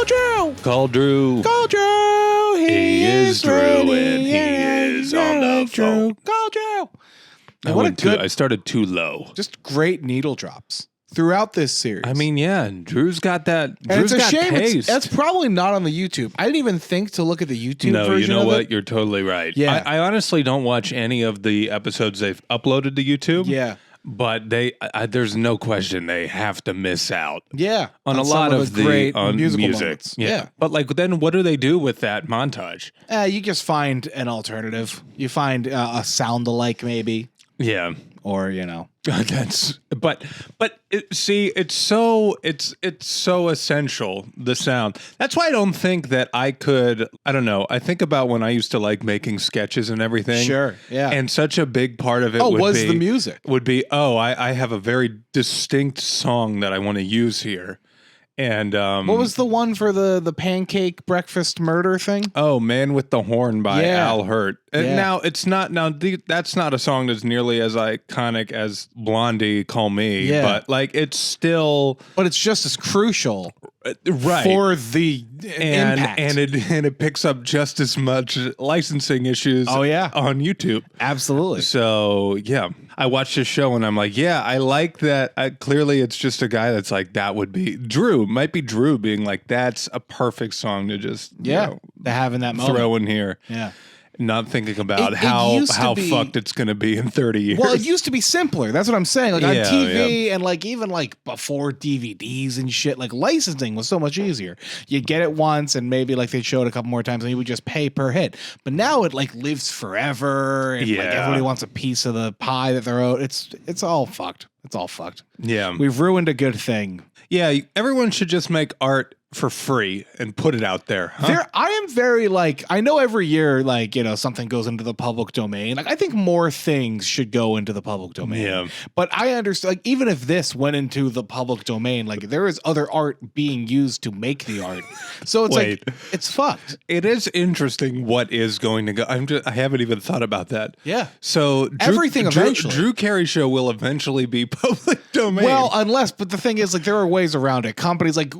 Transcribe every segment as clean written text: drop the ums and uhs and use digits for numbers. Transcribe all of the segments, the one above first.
Drew! Call Drew. Call Drew! He is Drew and he is on the phone. Call Drew! I started too low. Just great needle drops throughout this series. I mean, yeah, Drew's got that. And Drew's it's a got shame. taste. That's probably not on the YouTube. I didn't even think to look at the YouTube version. No, you know of what? it. You're totally right. Yeah. I honestly don't watch any of the episodes they've uploaded to YouTube. Yeah. But there's no question they have to miss out. Yeah. On a lot of the great musical music. moments. Yeah. But like, then what do they do with that montage? You just find an alternative. You find a sound alike, maybe. Yeah. Or, That's it's so essential, the sound. That's why I don't think that I don't know. I think about when I used to like making sketches and everything. Sure. Yeah. And such a big part of it the music. Would be, I have a very distinct song that I want to use here. And what was the one for the pancake breakfast murder thing? Oh, Man with the Horn by Al Hurt. And now it's not that's not a song that's nearly as iconic as Blondie Call Me, but like it's still it's just as crucial right for the impact. And it picks up just as much licensing issues on YouTube. Absolutely. So, yeah. I watched this show and I'm like, yeah, I like that. Clearly it's just a guy that's like, that would be Drew. Might be Drew being like, that's a perfect song to just to have in that moment. Throw in here. Yeah. Not thinking about how fucked it's going to be in 30 years. Well, it used to be simpler. That's what I'm saying. Like on TV and like even like before DVDs and shit, like licensing was so much easier. You get it once and maybe like they show it a couple more times and you would just pay per hit. But now it like lives forever and like everybody wants a piece of the pie that they're owed. It's all fucked. It's all fucked. Yeah. We've ruined a good thing. Yeah, everyone should just make art for free and put it out there. Huh? I am very like, I know every year, like, something goes into the public domain. Like, I think more things should go into the public domain. Yeah. But I understand, like, even if this went into the public domain, like, there is other art being used to make the art. So it's like, it's fucked. It is interesting what is going to go. I haven't even thought about that. Yeah. So everything eventually. Drew Carey show will eventually be public domain. Well, but the thing is, like, there are ways around it. Companies like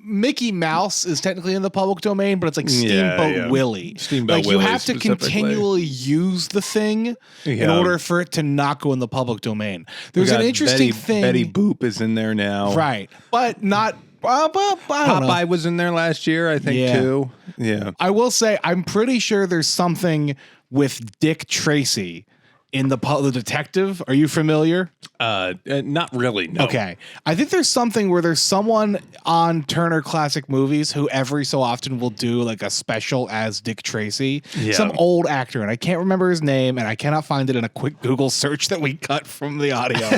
Mickey Mouse is technically in the public domain, but it's like Steamboat Willie. Steamboat Willie. You have to continually use the thing in order for it to not go in the public domain. There's an interesting thing. Betty Boop is in there now. Right. But not... Popeye was in there last year, I think, too. Yeah. I will say, I'm pretty sure there's something with Dick Tracy in the detective. Are you familiar? Not really, no. Okay. I think there's something where there's someone on Turner Classic Movies who every so often will do like a special as Dick Tracy. Yeah. Some old actor, and I can't remember his name, and I cannot find it in a quick Google search that we cut from the audio.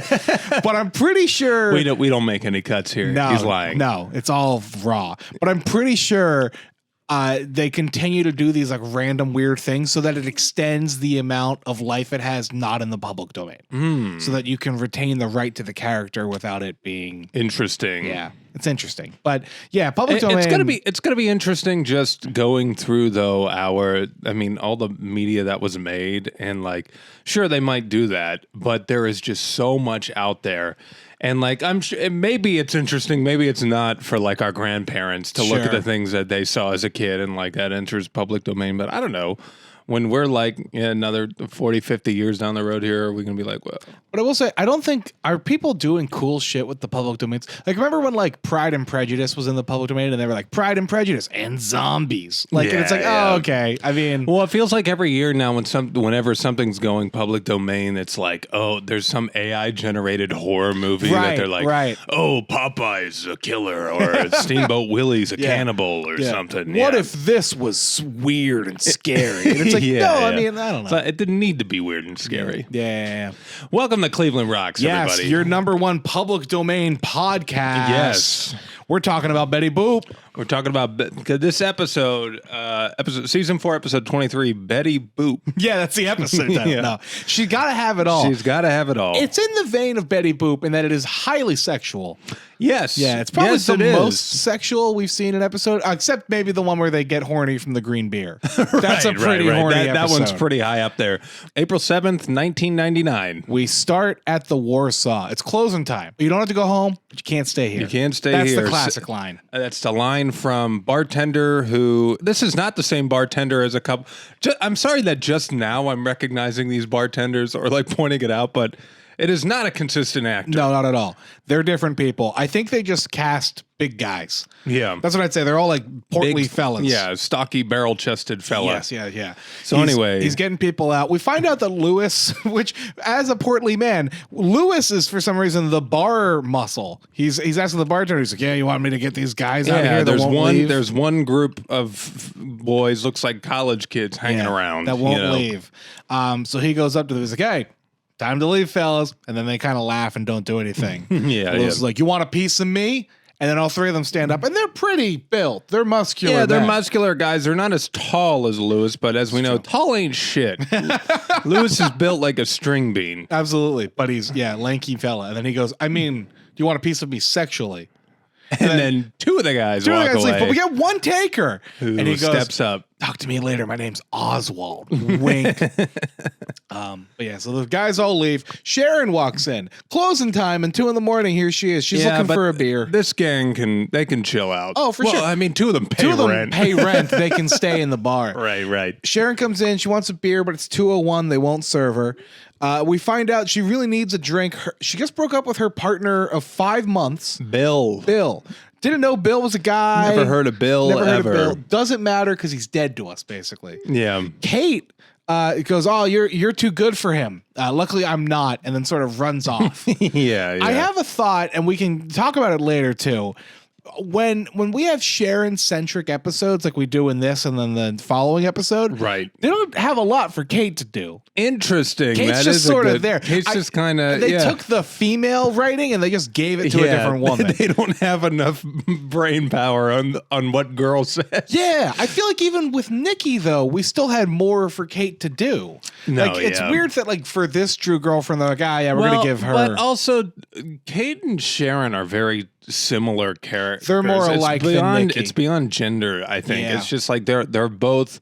But I'm pretty sure... We don't make any cuts here. No, he's lying. No, it's all raw. But I'm pretty sure... they continue to do these like random weird things so that it extends the amount of life it has not in the public domain, so that you can retain the right to the character without it being interesting. Yeah, it's interesting, but yeah, public domain. It's gonna be interesting just going through though all the media that was made, and like sure they might do that, but there is just so much out there. And like, I'm sure maybe it's interesting, maybe it's not for like our grandparents to look at the things that they saw as a kid and like that enters public domain. But I don't know. When we're like another 40, 50 years down the road here, are we going to be like, well? But I will say, I don't think, are people doing cool shit with the public domains? Like, remember when like Pride and Prejudice was in the public domain and they were like, Pride and Prejudice and zombies. Like, and it's like, oh, okay. I mean. Well, it feels like every year now whenever something's going public domain, it's like, oh, there's some AI generated horror movie that they're like, oh, Popeye's a killer or Steamboat Willie's a cannibal or something. What if this was weird and scary? And it's like, I mean, I don't know. So it didn't need to be weird and scary. Yeah. Welcome to Cleveland Rocks, everybody. Yes, your number one public domain podcast. Yes. We're talking about Betty Boop. We're talking about this episode, season 4, episode 23, Betty Boop. Yeah, that's the episode title. No, she's got to have it all. She's got to have it all. It's in the vein of Betty Boop in that it is highly sexual. Yes. Yeah, it's probably the most sexual we've seen in an episode, except maybe the one where they get horny from the green beer. That's a pretty horny episode. That one's pretty high up there. April 7th, 1999. We start at the Warsaw. It's closing time. You don't have to go home, but you can't stay here. You can't stay here. That's the classic line. That's the line line from bartender who, this is not the same bartender as a couple. I'm sorry that just now I'm recognizing these bartenders or like pointing it out, but it is not a consistent actor. No, not at all. They're different people. I think they just cast big guys. Yeah. That's what I'd say. They're all like portly fellas. Yeah, stocky, barrel-chested fella. Yes, yeah. So anyway. He's getting people out. We find out that Lewis, which as a portly man, Lewis is for some reason the bar muscle. He's asking the bartender, he's like, yeah, you want me to get these guys out of here that won't leave? There's one group of boys, looks like college kids hanging around. That won't leave. So he goes up to them, he's like, hey, time to leave, fellas. And then they kind of laugh and don't do anything. Lewis is like, you want a piece of me? And then all three of them stand up, and they're pretty built. They're muscular. Yeah, they're muscular guys. They're not as tall as Lewis, but as we know, tall ain't shit. Lewis is built like a string bean. Absolutely. But he's, lanky fella. And then he goes, I mean, do you want a piece of me sexually? And then two of the guys walk away. Leave, but we got one taker. Who and he goes, steps up. Talk to me later. My name's Oswald. Wink. But yeah, so the guys all leave. Sharon walks in. Closing time, and 2 a.m. Here she is. She's looking for a beer. This gang can chill out. Oh, for sure. I mean, 2 of them pay rent. Pay rent. They can stay in the bar. Right. Sharon comes in. She wants a beer, but it's 2:01. They won't serve her. We find out she really needs a drink. She just broke up with her partner of 5 months. Bill. Didn't know Bill was a guy. Never heard of Bill ever. Doesn't matter because he's dead to us, basically. Yeah. Kate goes, oh, you're too good for him. Luckily, I'm not, and then sort of runs off. Yeah. I have a thought, and we can talk about it later, too. When we have Sharon-centric episodes like we do in this and then the following episode, right, they don't have a lot for Kate to do. Interesting. Kate's just sort of there. Kate's just kind of, They took the female writing and they just gave it to a different woman. They don't have enough brain power on what girl says. Yeah, I feel like even with Nikki, though, we still had more for Kate to do. It's weird that, like, for this Drew girlfriend, they're like, we're going to give her. But also, Kate and Sharon are very similar characters. They're more alike than Nikki. It's beyond gender, I think. Yeah. It's just like they're both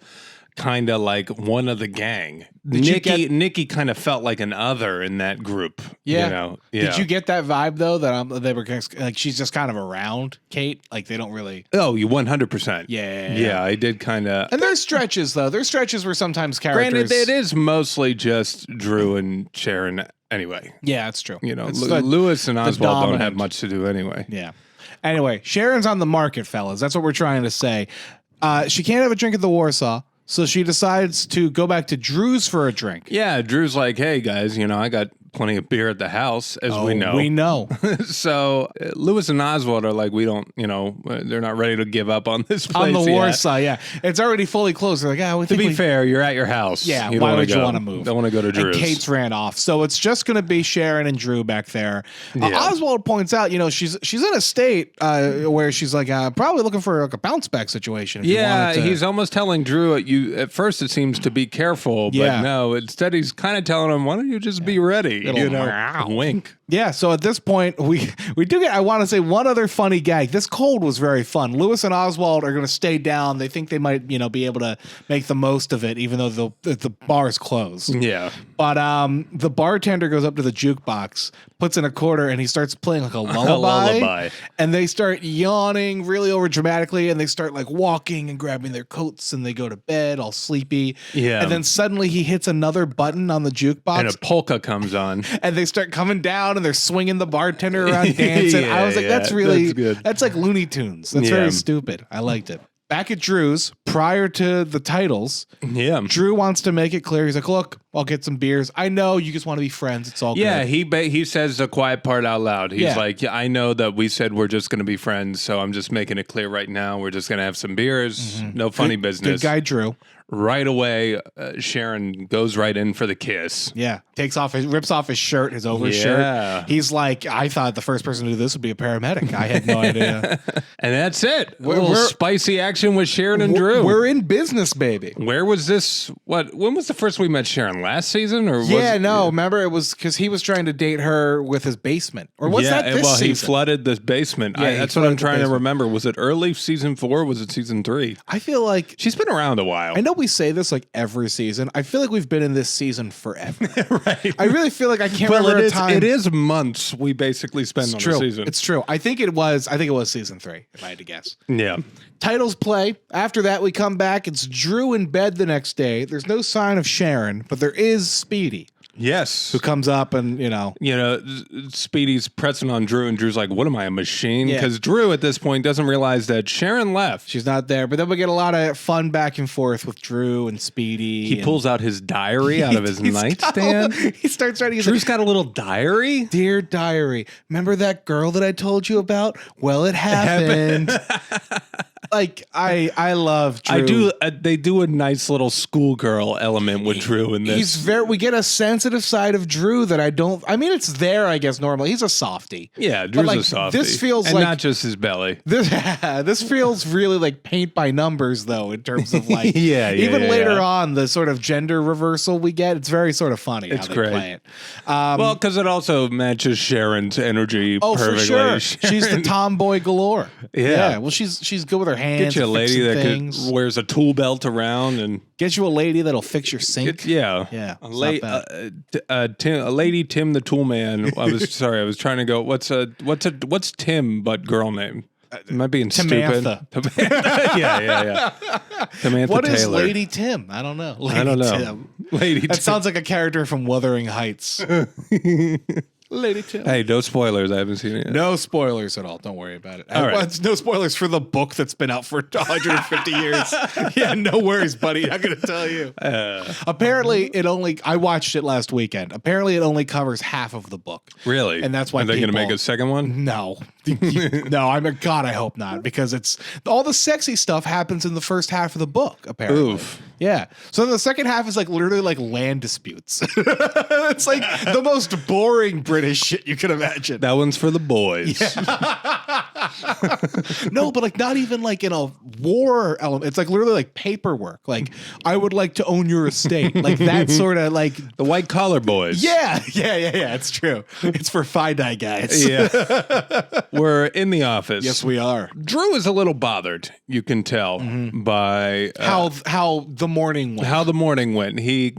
kind of like one of the gang. Nikki kind of felt like an other in that group. Yeah. You know? Yeah. Did you get that vibe though that they were like she's just kind of around Kate? Like they don't really. Oh, you 100%. Yeah. I did kind of. And there's stretches though. There's stretches where sometimes characters. Granted, it is mostly just Drew and Sharon. Anyway. Yeah, that's true. You know, Lewis and Oswald don't have much to do anyway. Yeah. Anyway, Sharon's on the market, fellas. That's what we're trying to say. She can't have a drink at the Warsaw, so she decides to go back to Drew's for a drink. Yeah, Drew's like, hey, guys, I got plenty of beer at the house, as we know. We know. So Lewis and Oswald are like, we don't, they're not ready to give up on this place on the yet. Warsaw, yeah. It's already fully closed. They're like, to be fair, you're at your house. Yeah, why would you want to move? Don't want to go to Drew's. And Kate's ran off. So it's just going to be Sharon and Drew back there. Oswald points out, she's in a state where she's like probably looking for like a bounce back situation. He's almost telling Drew, at first it seems to be careful, but no, instead he's kind of telling him, why don't you just be ready? Wink. Yeah, so at this point, we do get, I want to say, one other funny gag. This cold was very fun. Lewis and Oswald are going to stay down. They think they might, be able to make the most of it, even though the bar is closed. Yeah. But the bartender goes up to the jukebox, puts in a quarter, and he starts playing like a lullaby. And they start yawning really over dramatically, and they start like walking and grabbing their coats, and they go to bed all sleepy. Yeah. And then suddenly he hits another button on the jukebox. And a polka comes on. And they start coming down, and they're swinging the bartender around dancing. I was like, that's good. That's like Looney Tunes. That's very stupid. I liked it. Back at Drew's, prior to the titles, Drew wants to make it clear. He's like, look, I'll get some beers. I know you just want to be friends. It's all good. Yeah, he says the quiet part out loud. He's like, I know that we said we're just going to be friends, so I'm just making it clear right now. We're just going to have some beers. Mm-hmm. No funny business. Good guy, Drew. Right away, Sharon goes right in for the kiss. Yeah, rips off his shirt, his overshirt. He's like, I thought the first person to do this would be a paramedic. I had no idea. And that's it. A little spicy action with Sharon and Drew. We're in business, baby. Where was this? When was the first we met Sharon? season? Last season? Or yeah, no. Remember, it was because he was trying to date her with his basement. Or was that this season? He flooded the basement. Yeah, that's what I'm trying to remember. Was it early season 4? Was it season 3? I feel like she's been around a while. I know we say this like every season. I feel like we've been in this season forever. Right. I really feel like I can't remember a time. It is months we basically spend on the season. It's true. I think it was season 3, if I had to guess. Yeah. Titles play. After that, we come back. It's Drew in bed the next day. There's no sign of Sharon, but there is Speedy. Yes. Who comes up and, Speedy's pressing on Drew, and Drew's like, what am I, a machine? Because Drew at this point doesn't realize that Sharon left. She's not there. But then we get a lot of fun back and forth with Drew and Speedy. He pulls out his diary out of his nightstand. He starts writing. Drew's got a little diary. Dear diary, remember that girl that I told you about? Well, it happened. Like, I love Drew. I do. They do a nice little schoolgirl element with Drew in this. We get a sensitive side of Drew that I mean, it's there, I guess, normally. He's a softie. Yeah, Drew's a softie. This feels and like not just his belly. This feels really like paint by numbers, though, in terms of like, even later on, the sort of gender reversal we get, it's very sort of funny it's how they great. play it. Well, because it also matches Sharon's energy perfectly. For sure. She's the tomboy galore. Yeah. Well, she's good with her hands. Get you a lady that wears a tool belt around and get you a lady that'll fix your sink. Yeah. A lady Tim the Tool Man. I was trying to go. What's Tim but girl name? Am I being Tamantha. Stupid? Yeah. Tamantha what is Taylor. Lady Tim? I don't know. I don't know. Tim. Lady That Tim. sounds like a character from Wuthering Heights. Lady Tim. Hey, no spoilers. I haven't seen it yet. No spoilers at all. Don't worry about it. All right. No spoilers for the book that's been out for 150 years. Yeah, no worries, buddy. I'm going to tell you. Apparently, I watched it last weekend. Apparently, it only covers half of the book. Really? And that's why Are they going to make a second one? No. No, God, I hope not, because it's all the sexy stuff happens in the first half of the book, apparently. Oof. Yeah. So the second half is like literally like land disputes. It's like the most boring British shit you can imagine. That one's for the boys. No, but like not even like in a war element. It's like literally like paperwork. Like, I would like to own your estate. Like that sort of like the white collar boys. Yeah. It's true. It's for finite guys. Yeah. We're in the office. Yes, we are. Drew is a little bothered, you can tell, by how the morning went. How the morning went. He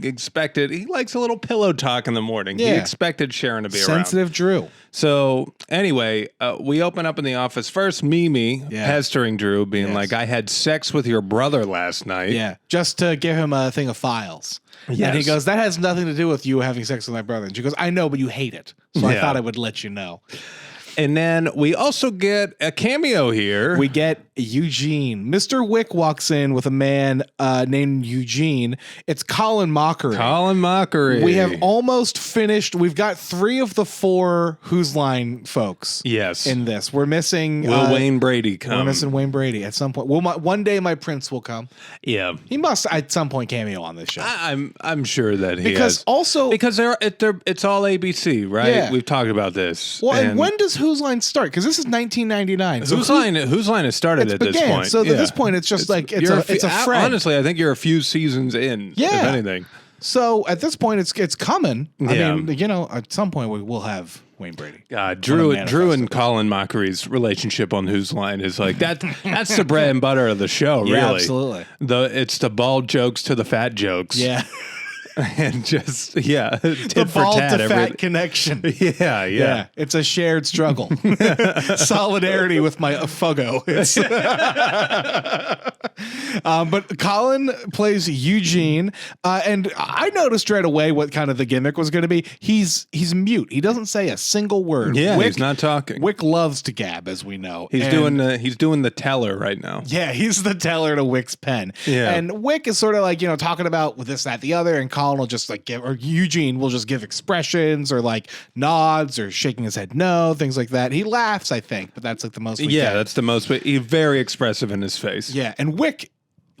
likes a little pillow talk in the morning. Yeah. He expected Sharon to be around. Sensitive Drew. So anyway, we open up in the office. First, Mimi pestering Drew, being like, I had sex with your brother last night. Yeah, just to give him a thing of files. Yes. And he goes, that has nothing to do with you having sex with my brother. And she goes, I know, but you hate it. So I thought I would let you know. And then we also get a cameo here. We get Eugene. Mr. Wick walks in with a man named Eugene. It's Colin Mockery. We have almost finished. We've got 3 of the 4 Whose Line folks. Yes. In this. We're missing... Will Wayne Brady come? We're missing Wayne Brady at some point. One day my prince will come. Yeah. He must at some point cameo on this show. I'm sure that he because it's all ABC, right? Yeah. We've talked about this. Well, and when does Whose Line start? Because this is 1999. So Whose Line has started at this point. So at this point, it's just it's a friend. Honestly, I think you're a few seasons in. Yeah. If anything. So at this point, it's coming. I mean, at some point we will have Wayne Brady. Drew and Colin Mockery's relationship on Whose Line is like that. That's the bread and butter of the show. Really, absolutely. It's the bald jokes to the fat jokes. Yeah. And just tit the for bald tat, to fat connection. Yeah. It's a shared struggle. Solidarity with my Fuggo. But Colin plays Eugene, and I noticed right away what kind of the gimmick was going to be. He's mute. He doesn't say a single word. Yeah, he's not talking. Wick loves to gab, as we know. He's doing the teller right now. Yeah, he's the teller to Wick's pen. Yeah. And Wick is sort of like, talking about this, that, the other, and Colin will just like or Eugene will just give expressions or like nods or shaking his head no, things like that. He laughs, I think, but that's like the most we get. That's the most. He's very expressive in his face. Yeah, and Wick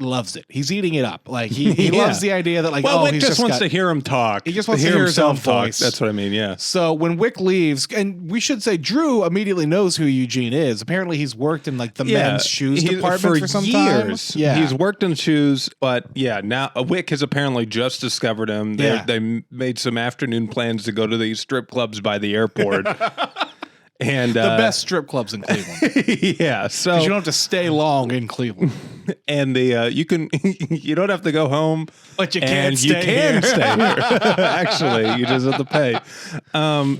loves it. He's eating it up. Like he loves the idea that like, Wick he's just wants to hear him talk. He just wants to hear his own voice. That's what I mean. Yeah. So when Wick leaves, and we should say Drew immediately knows who Eugene is. Apparently he's worked in like the men's shoes department for some years. time. Yeah. He's worked in shoes, but now Wick has apparently just discovered him. They made some afternoon plans to go to these strip clubs by the airport. And the best strip clubs in Cleveland. Yeah, so you don't have to stay long in Cleveland, and you don't have to go home, but you can stay here. Actually, you just have to pay.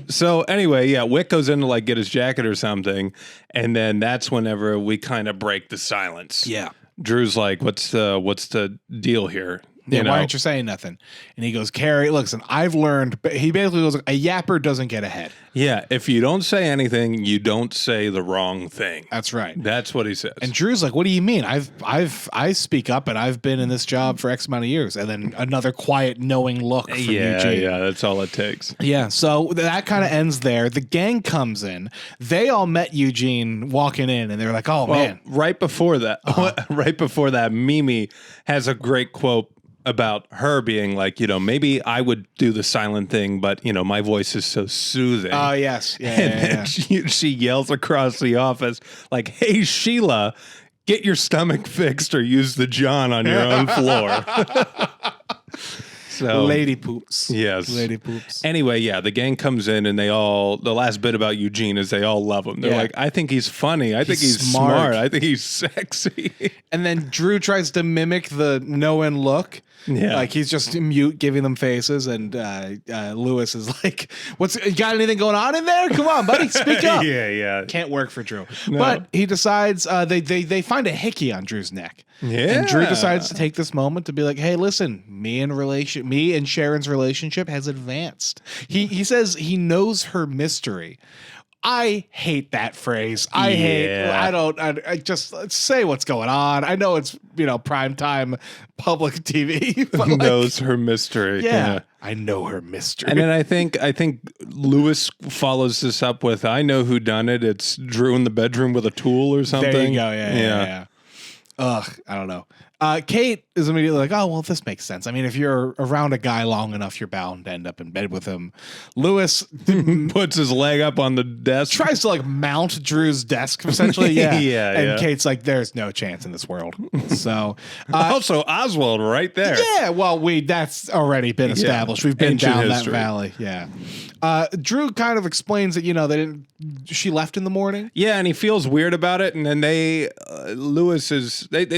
So anyway, Wick goes in to like get his jacket or something, and then that's whenever we kind of break the silence. Yeah, Drew's like, "What's the deal here?" Yeah, why aren't you saying nothing? And he goes, Carey, listen, I've learned. He basically goes, a yapper doesn't get ahead. Yeah, if you don't say anything, you don't say the wrong thing. That's right. That's what he says. And Drew's like, what do you mean? I speak up and I've been in this job for X amount of years. And then another quiet, knowing look from Eugene. Yeah, that's all it takes. Yeah, so that kind of ends there. The gang comes in. They all met Eugene walking in, and they're like, man. Right before that, Mimi has a great quote about her being like, maybe I would do the silent thing, but my voice is so soothing. Oh, yes. Yeah, and she yells across the office like, hey, Sheila, get your stomach fixed or use the John on your own floor. So lady poops. Yes. Lady poops. Anyway, the gang comes in and the last bit about Eugene is they all love him. They're like, I think he's funny. I think he's smart. I think he's sexy. And then Drew tries to mimic the no-end look. Yeah. Like he's just mute giving them faces, and Lewis is like, you got anything going on in there? Come on, buddy, speak up. Yeah. Can't work for Drew. No. But he decides they find a hickey on Drew's neck. Yeah. And Drew decides to take this moment to be like, hey, listen, me and Sharon's relationship has advanced. He says he knows her mystery. I hate that phrase. I just say what's going on. I know it's, prime time public TV. But knows her mystery. Yeah. I know her mystery. And then I think Lewis follows this up with, I know who done it. It's Drew in the bedroom with a tool or something. There you go. Yeah. Ugh, I don't know. Kate is immediately like, oh, well, this makes sense. I mean, if you're around a guy long enough, you're bound to end up in bed with him. Lewis puts his leg up on the desk. Tries to like mount Drew's desk, essentially. Yeah. And Kate's like, there's no chance in this world. So also Oswald right there. Yeah, well, that's already been established. We've been down that valley. Yeah. Drew kind of explains that, she left in the morning. Yeah, and he feels weird about it. And then they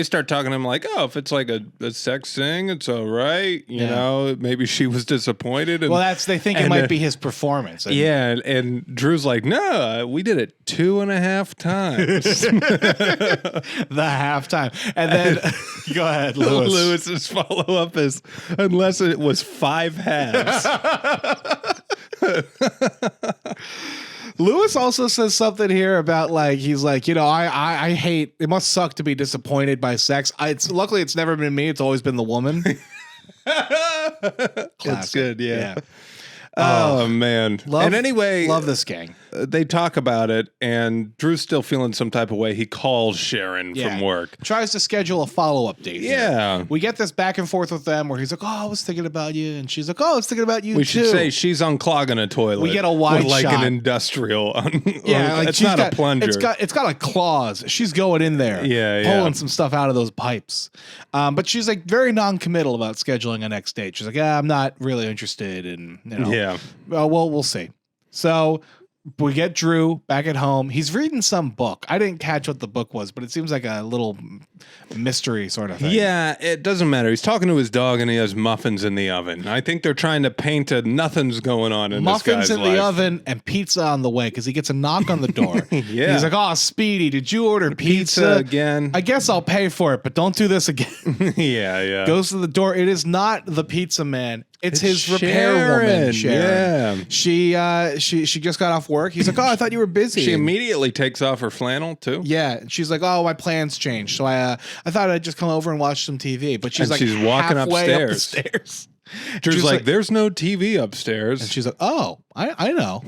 start talking to him like, oh, if it's like a sex thing, it's all right. You know, maybe she was disappointed. And, they think it might be his performance. And Drew's like, no, we did it 2.5 times. The halftime. And then, go ahead, Lewis. Lewis's follow-up is, unless it was 5 halves. Lewis also says something here about he's like, I hate, it must suck to be disappointed by sex. Luckily it's never been me. It's always been the woman. That's good. Yeah. Oh man. Love this gang. They talk about it, and Drew's still feeling some type of way. He calls Sharon from work. Tries to schedule a follow-up date. Yeah. We get this back and forth with them where he's like, oh, I was thinking about you. And she's like, oh, I was thinking about you too. We should say she's unclogging a toilet. We get a wide with shot. An industrial. It's not a plunger. It's got like claws. She's going in there. Pulling some stuff out of those pipes. But she's like very non-committal about scheduling a next date. She's like, I'm not really interested in, Yeah. Well, we'll see. So we get Drew back at home. He's reading some book. I didn't catch what the book was, but it seems like a little mystery sort of thing. Yeah, it doesn't matter. He's talking to his dog, and he has muffins in the oven. I think they're trying to paint nothing's going on in this guy's life. Muffins in the oven and pizza on the way, because he gets a knock on the door. Yeah. He's like, oh, Speedy, did you order pizza again? I guess I'll pay for it, but don't do this again. Yeah. Goes to the door. It is not the pizza man. It's his repair woman, Sharon. Yeah. She just got off work. He's like, oh, I thought you were busy. She immediately takes off her flannel too. Yeah. She's like, oh, my plans changed. So I thought I'd just come over and watch some TV. But she's walking halfway upstairs. up the stairs. Drew's like, like, there's no TV upstairs. and she's like, oh, I know.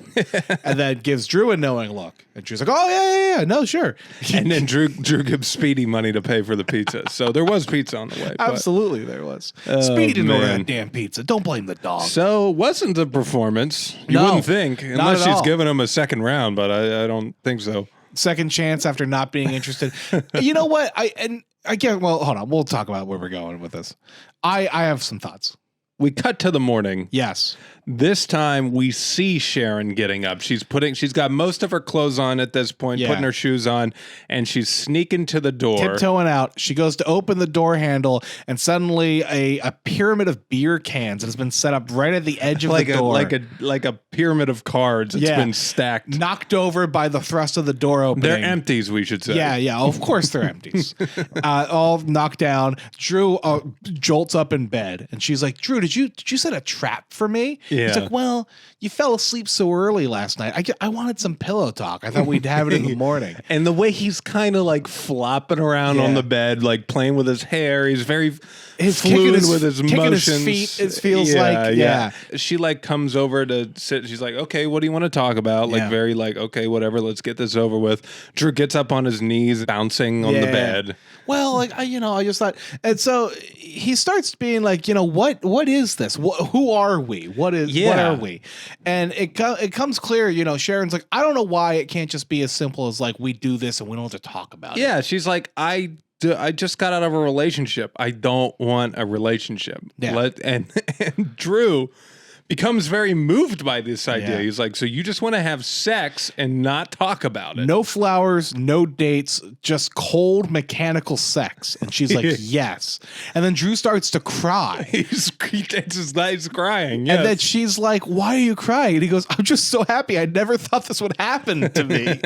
And then gives Drew a knowing look. And Drew's like, oh, yeah, no, sure. And then Drew gives Speedy money to pay for the pizza. So there was pizza on the way. Absolutely, there was. Speedy didn't order that damn pizza. Don't blame the dog. So wasn't a performance. You wouldn't think, unless she's giving him a second round, but I don't think so. Second chance after not being interested. You know what? Well, hold on. We'll talk about where we're going with this. I have some thoughts. We cut to the morning. Yes. This time we see Sharon getting up. She's got most of her clothes on at this point, putting her shoes on, and she's sneaking to the door. Tiptoeing out. She goes to open the door handle, and suddenly a pyramid of beer cans has been set up right at the edge of the door. Like a pyramid of cards. It's been stacked. Knocked over by the thrust of the door opening. They're empties, we should say. Yeah. Of course they're empties. All knocked down. Drew jolts up in bed, and she's like, Drew, did you set a trap for me? Yeah. He's like, well, you fell asleep so early last night. I wanted some pillow talk. I thought we'd have it in the morning. And the way he's kind of like flopping around on the bed, like playing with his hair. He's very fluid with his motions. His feet, it feels like. She like comes over to sit. She's like, okay, what do you want to talk about? Like very like, okay, whatever. Let's get this over with. Drew gets up on his knees, bouncing on the bed. Well, like, I just thought, and so he starts being like, what is this? Who are we? What are we? And it comes clear, Sharon's like, I don't know why it can't just be as simple as like, we do this and we don't have to talk about it. Yeah. She's like, I just got out of a relationship. I don't want a relationship. Yeah. And Drew becomes very moved by this idea. Yeah. He's like, so you just want to have sex and not talk about it? No flowers, no dates, just cold mechanical sex. And she's like, yes. And then Drew starts to cry. He's crying. Yes. And then she's like, why are you crying? And he goes, I'm just so happy. I never thought this would happen to me.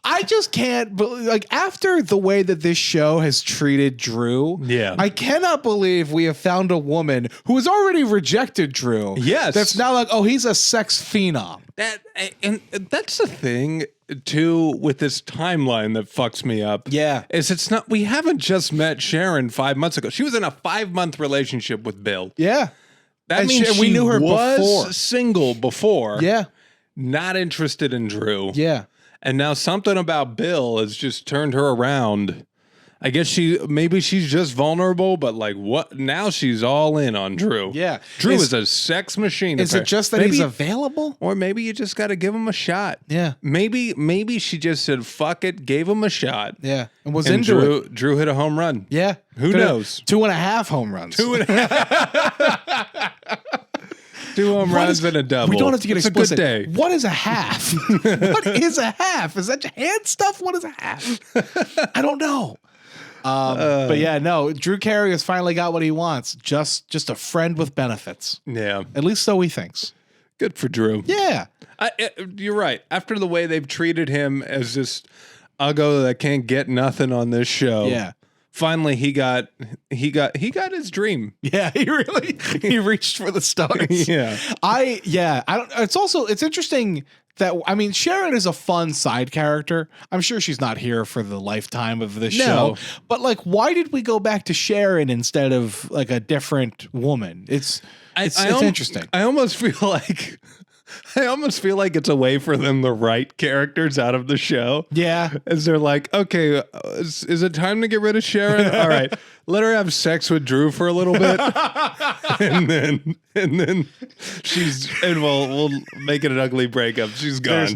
I just can't believe, like, after the way that this show has treated Drew, I cannot believe we have found a woman who has already rejected Drew. Yes. That's now like, oh, he's a sex phenom. And that's the thing, too, with this timeline that fucks me up. Yeah. We haven't just met Sharon 5 months ago. She was in a 5-month relationship with Bill. Yeah. That means we knew her before. Single before. Yeah. Not interested in Drew. Yeah. And now something about Bill has just turned her around. I guess maybe she's just vulnerable, but like what? Now she's all in on Drew. Yeah. Drew is a sex machine. Is it just that he's available? Or maybe you just got to give him a shot. Yeah. Maybe she just said, fuck it, gave him a shot. Yeah. And was into it. Drew hit a home run. Yeah. Who knows? 2.5 home runs. 2.5. 2 home runs and a double. We don't have to get explicit. A good day. What is a half? What is a half? Is that hand stuff? What is a half? I don't know. But yeah, no. Drew Carey has finally got what he wants. Just a friend with benefits. Yeah. At least so he thinks. Good for Drew. Yeah. You're right. After the way they've treated him as this uggo that can't get nothing on this show. Yeah. Finally, he got his dream. Yeah, he reached for the stars. Yeah. It's interesting that, Sharon is a fun side character. I'm sure she's not here for the lifetime of this show. But like, why did we go back to Sharon instead of like a different woman? It's interesting. I almost feel like it's a way for them to write characters out of the show. Yeah. As they're like, okay, is it time to get rid of Sharon? All right, let her have sex with Drew for a little bit. and then we'll make it an ugly breakup. She's gone.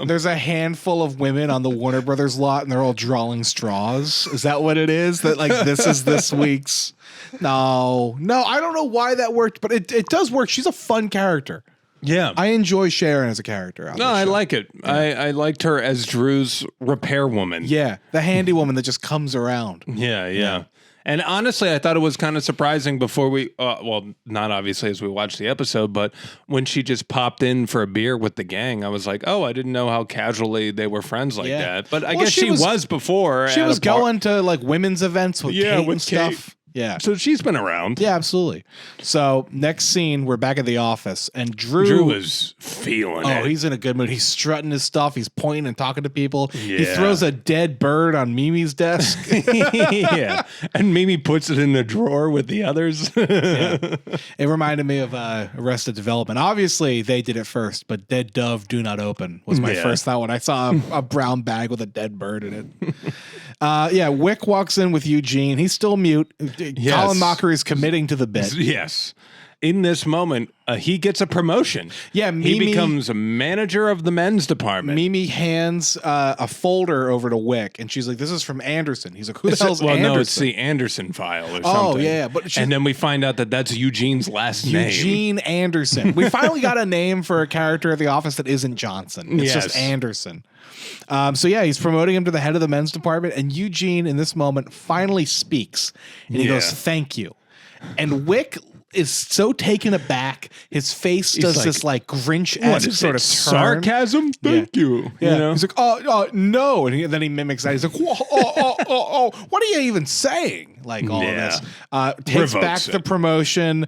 There's a handful of women on the Warner Brothers lot and they're all drawing straws. Is that what it is? That like, this is this week's? No, I don't know why that worked, but it does work. She's a fun character. Yeah. I enjoy Sharon as a character. I like it. Yeah. I liked her as Drew's repair woman. Yeah. The handy woman that just comes around. Yeah. And honestly, I thought it was kind of surprising before not obviously as we watched the episode, but when she just popped in for a beer with the gang, I was like, oh, I didn't know how casually they were friends like that. But I guess she was before. She was going to like women's events with Kate and stuff. Yeah. So she's been around. Yeah, absolutely. So next scene, we're back at the office, and Drew is feeling it. Oh, he's in a good mood. He's strutting his stuff. He's pointing and talking to people. Yeah. He throws a dead bird on Mimi's desk. Yeah. And Mimi puts it in the drawer with the others. Yeah. It reminded me of Arrested Development. Obviously, they did it first, but Dead Dove Do Not Open was my first thought when I saw a brown bag with a dead bird in it. Wick walks in with Eugene. He's still mute. Colin Mochrie is committing to the bit. Yes. In this moment, he gets a promotion. Yeah, he becomes a manager of the men's department. Mimi hands a folder over to Wick, and she's like, "This is from Anderson." He's like, "Who the hell's Anderson?" No, it's the Anderson file or something. Oh, yeah. And then we find out that that's Eugene's last name. Eugene Anderson. We finally got a name for a character at the office that isn't Johnson. It's just Anderson. He's promoting him to the head of the men's department, and Eugene, in this moment, finally speaks, and he goes, "Thank you." And Wick is so taken aback. His face does this like Grinch-esque sort of turn. Sarcasm. Thank you. Yeah. You know? He's like, "Oh, no," and then he mimics that. He's like, "Oh, what are you even saying?" Like all of this. Takes back the promotion.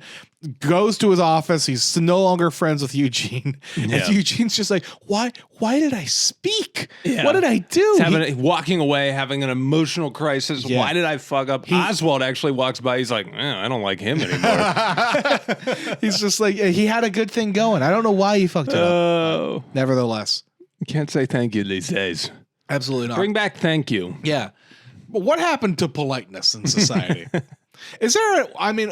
Goes to his office. He's no longer friends with Eugene. And Eugene's just like, why did I speak? Yeah. What did I do? Walking away, having an emotional crisis. Yeah. Why did I fuck up? Oswald actually walks by. He's like, I don't like him anymore. He's just like, he had a good thing going. I don't know why he fucked it up. Nevertheless. You can't say thank you these days. Absolutely not. Bring back thank you. Yeah. But what happened to politeness in society?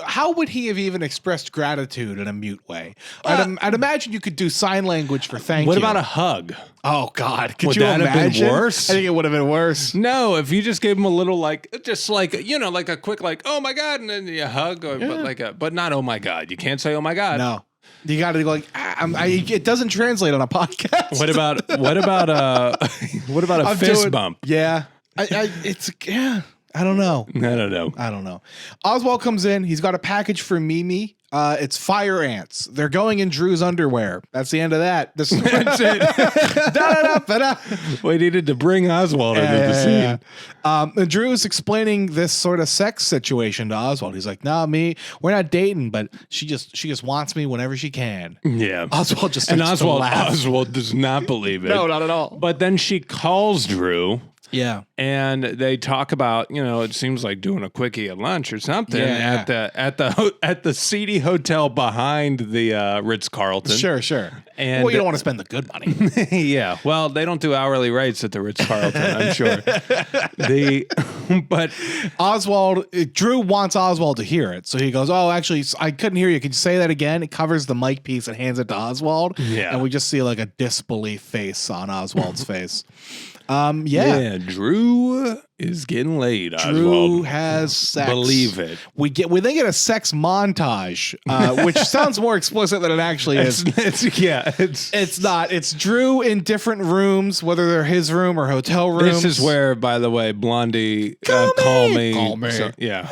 How would he have even expressed gratitude in a mute way? I'd imagine you could do sign language for thank you. What about a hug? Oh, God. Could would you that imagine? have been worse? I think it would have been worse. No, if you just gave him a little, like a quick, like, oh, my God, and then you hug, but not, oh, my God. You can't say, oh, my God. No. You got to go like, it doesn't translate on a podcast. What about a fist bump? Yeah. I don't know. I don't know. Oswald comes in. He's got a package for Mimi. It's fire ants. They're going in Drew's underwear. That's the end of that. That's it. We needed to bring Oswald into the scene. And Drew is explaining this sort of sex situation to Oswald. He's like, we're not dating, but she just wants me whenever she can. Yeah. Oswald just starts to laugh. Oswald does not believe it. No, not at all. But then she calls Drew. Yeah. And they talk about, it seems like doing a quickie at lunch or something at the seedy hotel behind the Ritz-Carlton. Sure. And you don't want to spend the good money. Yeah. Well, they don't do hourly rates at the Ritz-Carlton, I'm sure. But Drew wants Oswald to hear it. So he goes, "Oh, actually, I couldn't hear you. Could you say that again?" It covers the mic piece and hands it to Oswald. Yeah. And we just see like a disbelief face on Oswald's face. Drew is getting laid. Drew has sex. Believe it. We then get a sex montage, which sounds more explicit than it actually is. It's not. It's Drew in different rooms, whether they're his room or hotel rooms. This is where, by the way, Blondie call me. So, yeah.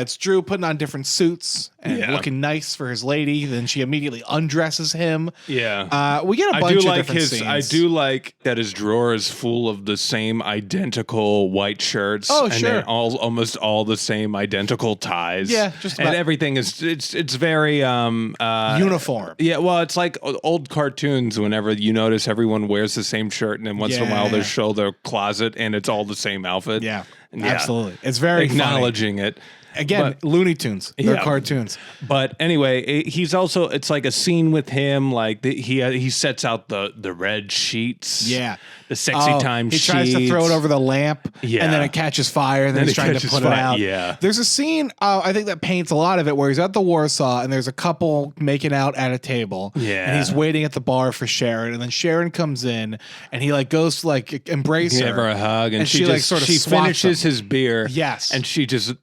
It's Drew putting on different suits and looking nice for his lady. Then she immediately undresses him. Yeah. We get a bunch of different scenes. I do like that his drawer is full of the same identical white shirts. Oh, and sure. Almost all the same identical ties. Yeah, just about. And everything is it's very uniform. Yeah, well, it's like old cartoons. Whenever you notice everyone wears the same shirt, and then once in a while they show their closet, and it's all the same outfit. Yeah. Absolutely. It's very acknowledging funny. It. Again, Looney Tunes. They're cartoons. But anyway, he's also, it's like a scene with him. Like he sets out the red sheets. Yeah. The sexy time sheets. He tries to throw it over the lamp. Yeah. And then it catches fire. And then he's trying to put it out. Yeah. There's a scene, I think that paints a lot of it, where he's at the Warsaw and there's a couple making out at a table. Yeah. And he's waiting at the bar for Sharon. And then Sharon comes in and he like goes to like embrace her. Give her a hug. And she like sort of finishes his beer. Yes. And she just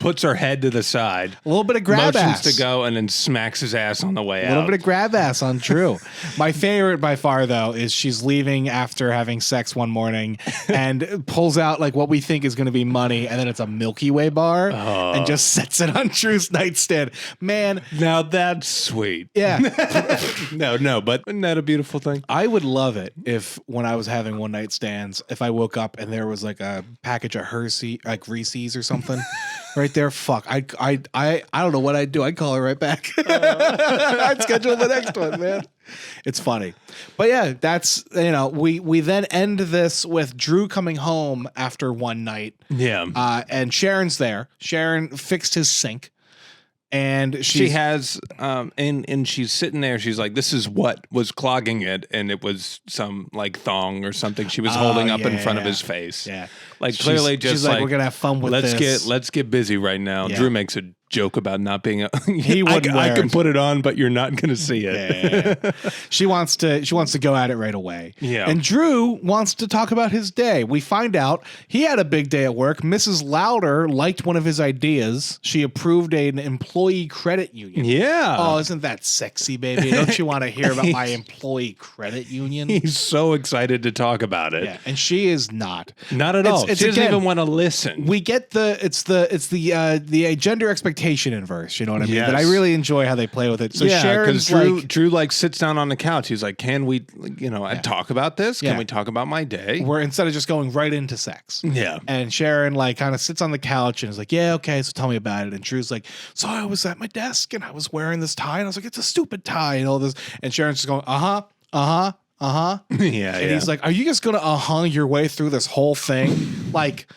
puts her head to the side. A little bit of grab motions ass. to go and then smacks his ass on the way out. A little bit of grab ass on Drew. My favorite by far, though, is she's leaving after having sex one morning and pulls out like what we think is going to be money, and then it's a Milky Way bar and just sets it on Drew's nightstand. Man. Now that's sweet. Yeah. No, but isn't that a beautiful thing? I would love it if when I was having one night stands, if I woke up and there was like a package of Hershey, like Reese's or something right there. Fuck. I don't know what I'd do. I'd call her right back. I'd schedule the next one, man. It's funny. But yeah, that's, we then end this with Drew coming home after one night. Yeah. And Sharon's there. Sharon fixed his sink. And she has, and she's sitting there. She's like, "This is what was clogging it," and it was some like thong or something she was holding up in front of his face. Yeah, like clearly just she's like, "We're gonna have fun with this. Let's get busy right now." Yeah. Drew makes a joke about not being I can put it on, but you're not gonna see it. Yeah. She wants to go at it right away. Yeah, and Drew wants to talk about his day. We find out he had a big day at work. Mrs. Louder liked one of his ideas. She approved an employee credit union. Yeah. Oh, isn't that sexy, baby? Don't you want to hear about my employee credit union? He's so excited to talk about it. Yeah, and she is not. Not at all. She doesn't even want to listen. We get the gender expectation inverse. You know what I mean? But I really enjoy how they play with it. So Sharon's Drew like sits down on the couch. He's like, "Can we, talk about this? Can we talk about my day?" We're instead of just going right into sex. Yeah. And Sharon like kind of sits on the couch and is like, "Yeah, okay, so tell me about it." And Drew's like, "So I was at my desk and I was wearing this tie and I was like, it's a stupid tie and all this." And Sharon's just going, yeah. And he's like, "Are you just gonna your way through this whole thing?" Like,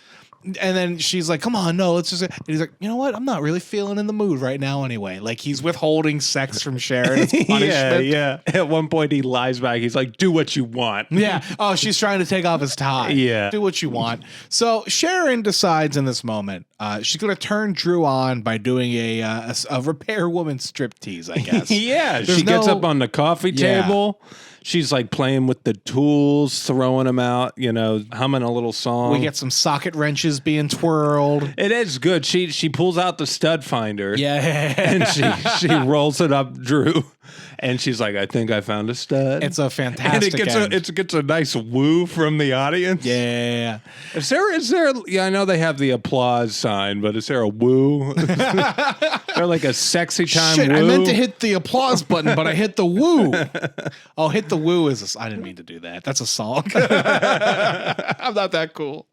and then she's like, "Come on, no, let's just." And he's like, "You know what? I'm not really feeling in the mood right now anyway." Like he's withholding sex from Sharon as punishment. Yeah. At one point he lies back. He's like, "Do what you want." Yeah. Oh, she's trying to take off his tie. Yeah. Do what you want. So Sharon decides in this moment, she's going to turn Drew on by doing a repair woman striptease, I guess. Yeah. She gets up on the coffee table. She's like playing with the tools, throwing them out, humming a little song. We get some socket wrenches being twirled. It is good. She pulls out the stud finder. Yeah. And she rolls it up Drew. And she's like, "I think I found a stud." It's a fantastic and it gets a nice woo from the audience. Yeah. Is there I know they have the applause sign, but is there a woo? Is there like a sexy time Shit, woo? I meant to hit the applause button, but I hit the woo. Oh, hit the woo I didn't mean to do that. That's a song. I'm not that cool.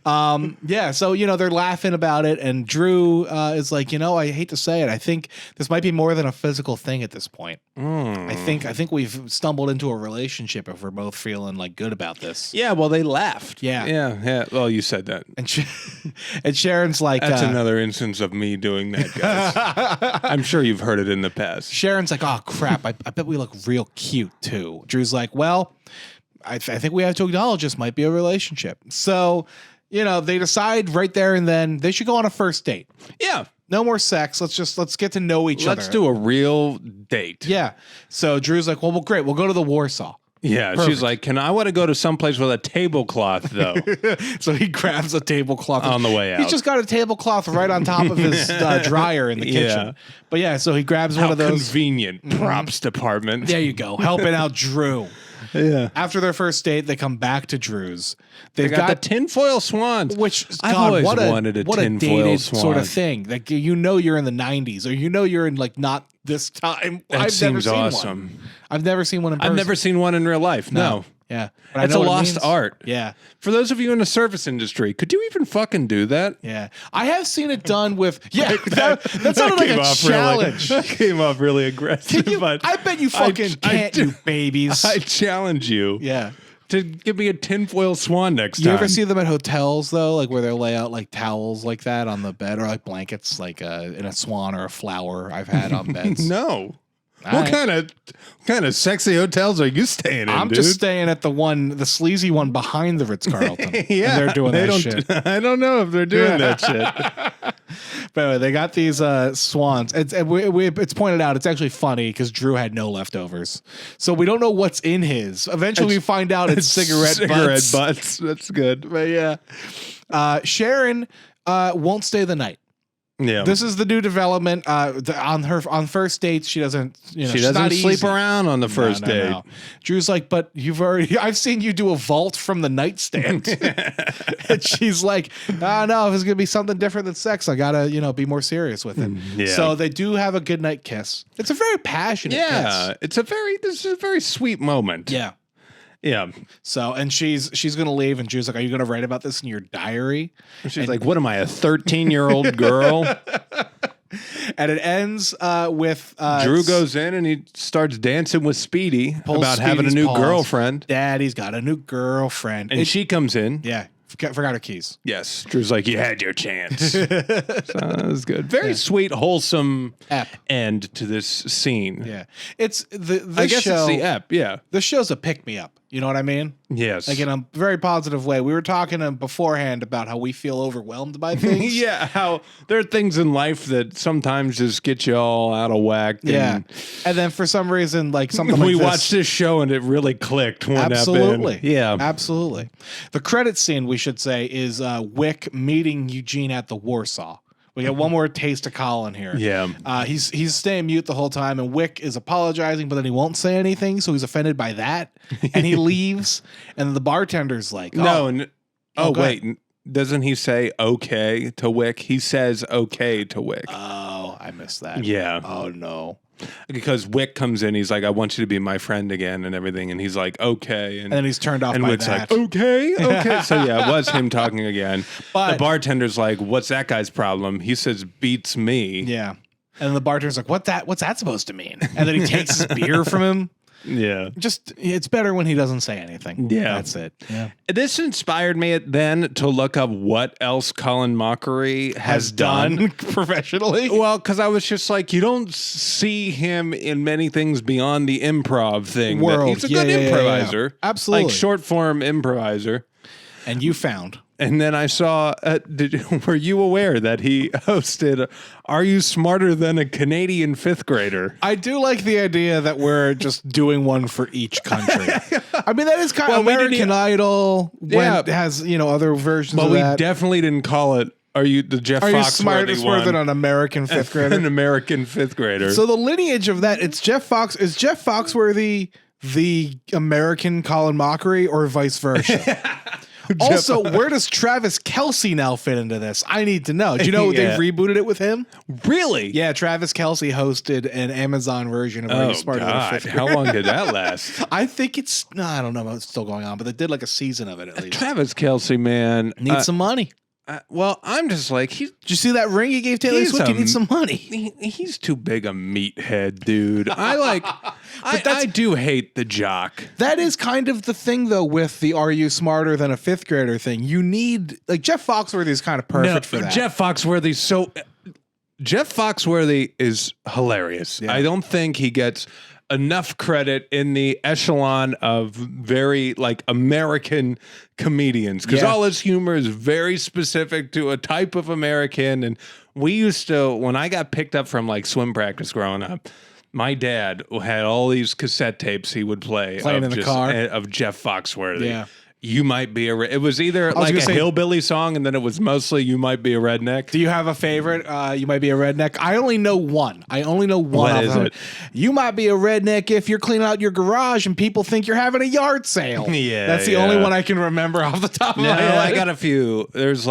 So they're laughing about it, and Drew is like, I hate to say it, I think this might be more than a physical thing at this point. I think we've stumbled into a relationship if we're both feeling like good about this. Yeah, well, they laughed. Yeah. Well, you said that, and Sharon's like, that's another instance of me doing that, guys. I'm sure you've heard it in the past. Sharon's like, "Oh crap, I bet we look real cute too." Drew's like, "Well, I think we have to acknowledge this might be a relationship." So, they decide right there and then they should go on a first date. Yeah. No more sex. Let's get to know each other. Let's do a real date. Yeah. So Drew's like, well, great. We'll go to the Warsaw. Yeah. Perfect. She's like, I want to go to someplace with a tablecloth, though. So he grabs a tablecloth on the way out. He's just got a tablecloth right on top of his dryer in the kitchen. Yeah. But yeah, so he grabs one of those. Convenient. Props department. There you go. Helping out Drew. Yeah. After their first date, they come back to Drew's. They got the tinfoil swans, which I've always wanted a tinfoil swan sort of thing. Like you're in the 90s, or you're in like not this time. That seems awesome. I've never seen one in person. I've never seen one in real life. No. Yeah. But it's a lost art. Yeah. For those of you in the service industry, could you even fucking do that? Yeah. I have seen it done with, that sounded like a challenge. That came off really aggressive. I bet you fucking can't, you babies. I challenge you. Yeah. To give me a tinfoil swan next time. You ever see them at hotels though, like where they'll lay out like towels like that on the bed, or like blankets, like in a swan or a flower I've had on beds? No. What kind of sexy hotels are you staying in, I'm dude? just staying at the sleazy one behind the Ritz-Carlton. Yeah. And they're doing that shit. I don't know if they're doing that shit. But anyway, they got these swans. It's pointed out, it's actually funny because Drew had no leftovers. So we don't know what's in his. Eventually we find out it's cigarette butts. That's good. But yeah. Sharon won't stay the night. Yeah. This is the new development. On first dates, she doesn't. You know, She she's doesn't not sleep easy. around on the first No. date. Drew's like, but I've seen you do a vault from the nightstand. And she's like, no, if it's gonna be something different than sex, I gotta, be more serious with it. Yeah. So they do have a goodnight kiss. It's a very passionate kiss. This is a very sweet moment. Yeah. Yeah. So, and she's going to leave, and Drew's like, are you going to write about this in your diary? She's like, what am I, a 13-year-old girl? And it ends with Drew goes in and he starts dancing with Speedy about having a new girlfriend. Daddy's got a new girlfriend. And she comes in. Yeah. Forgot her keys. Yes. Drew's like, you had your chance. So that was good. Very sweet, wholesome end to this scene. Yeah. It's I guess show, it's the ep. Yeah. This show's a pick-me-up. You know what I mean? Yes. Like in a very positive way. We were talking beforehand about how we feel overwhelmed by things. Yeah, how there are things in life that sometimes just get you all out of whack. And then for some reason, like something like we this. watched this show and it really clicked. Absolutely. Yeah. Absolutely. The credit scene, we should say, is Wick meeting Eugene at the Warsaw. We got one more taste of Colin here. Yeah. He's staying mute the whole time, and Wick is apologizing, but then he won't say anything, so he's offended by that, and he leaves. And the bartender's like, wait, doesn't he say okay to Wick? He says okay to Wick. Oh, I missed that. Yeah. Oh no. Because Wick comes in, he's like, I want you to be my friend again and everything. And he's like, okay. And then he's turned off and by Wick's that. like, okay. So yeah, it was him talking again. But the bartender's like, what's that guy's problem? He says, beats me. Yeah. And the bartender's like, what's that supposed to mean? And then he takes his beer from him. Yeah. It's better when he doesn't say anything. Yeah. That's it. Yeah. This inspired me then to look up what else Colin Mockery has done professionally. Well, because I was just like, you don't see him in many things beyond the improv thing. World. He's a good improviser. Yeah. Absolutely. Like short form improviser. And you found. And then I saw, were you aware that he hosted Are You Smarter Than a Canadian Fifth Grader? I do like the idea that we're just doing one for each country. I mean, that is kind of American Idol has, other versions of that. But we definitely didn't call it the Jeff Are Foxworthy you smarter than an American fifth grader? An American fifth grader. So the lineage of that, is Jeff Foxworthy the American Colin Mockery or vice versa? Also, where does Travis Kelce now fit into this? I need to know. Do you know they rebooted it with him? Really? Yeah, Travis Kelce hosted an Amazon version of Are You Smarter Than a Fifth Grader? How long did that last? I think I don't know if it's still going on, but they did like a season of it at least. Travis Kelce, man. Needs some money. Well, I'm just like, did you see that ring he gave Taylor Swift? He needs some money. He's too big a meathead, dude. I do hate the jock. That is kind of the thing, though, with the Are You Smarter Than a Fifth Grader thing. You need, Jeff Foxworthy is kind of perfect for that. Jeff Foxworthy is hilarious. Yeah. I don't think he gets enough credit in the echelon of very American comedians because all his humor is very specific to a type of American. And we used to, when I got picked up from swim practice growing up, my dad had all these cassette tapes he would play in the car of Jeff Foxworthy. Yeah. You Might Be a... It was either a hillbilly song, and then it was mostly You Might Be a Redneck. Do you have a favorite? You Might Be a Redneck? I only know one. What is it? You might be a redneck if you're cleaning out your garage and people think you're having a yard sale. Yeah, that's the only one I can remember off the top of my head. I got a few. There's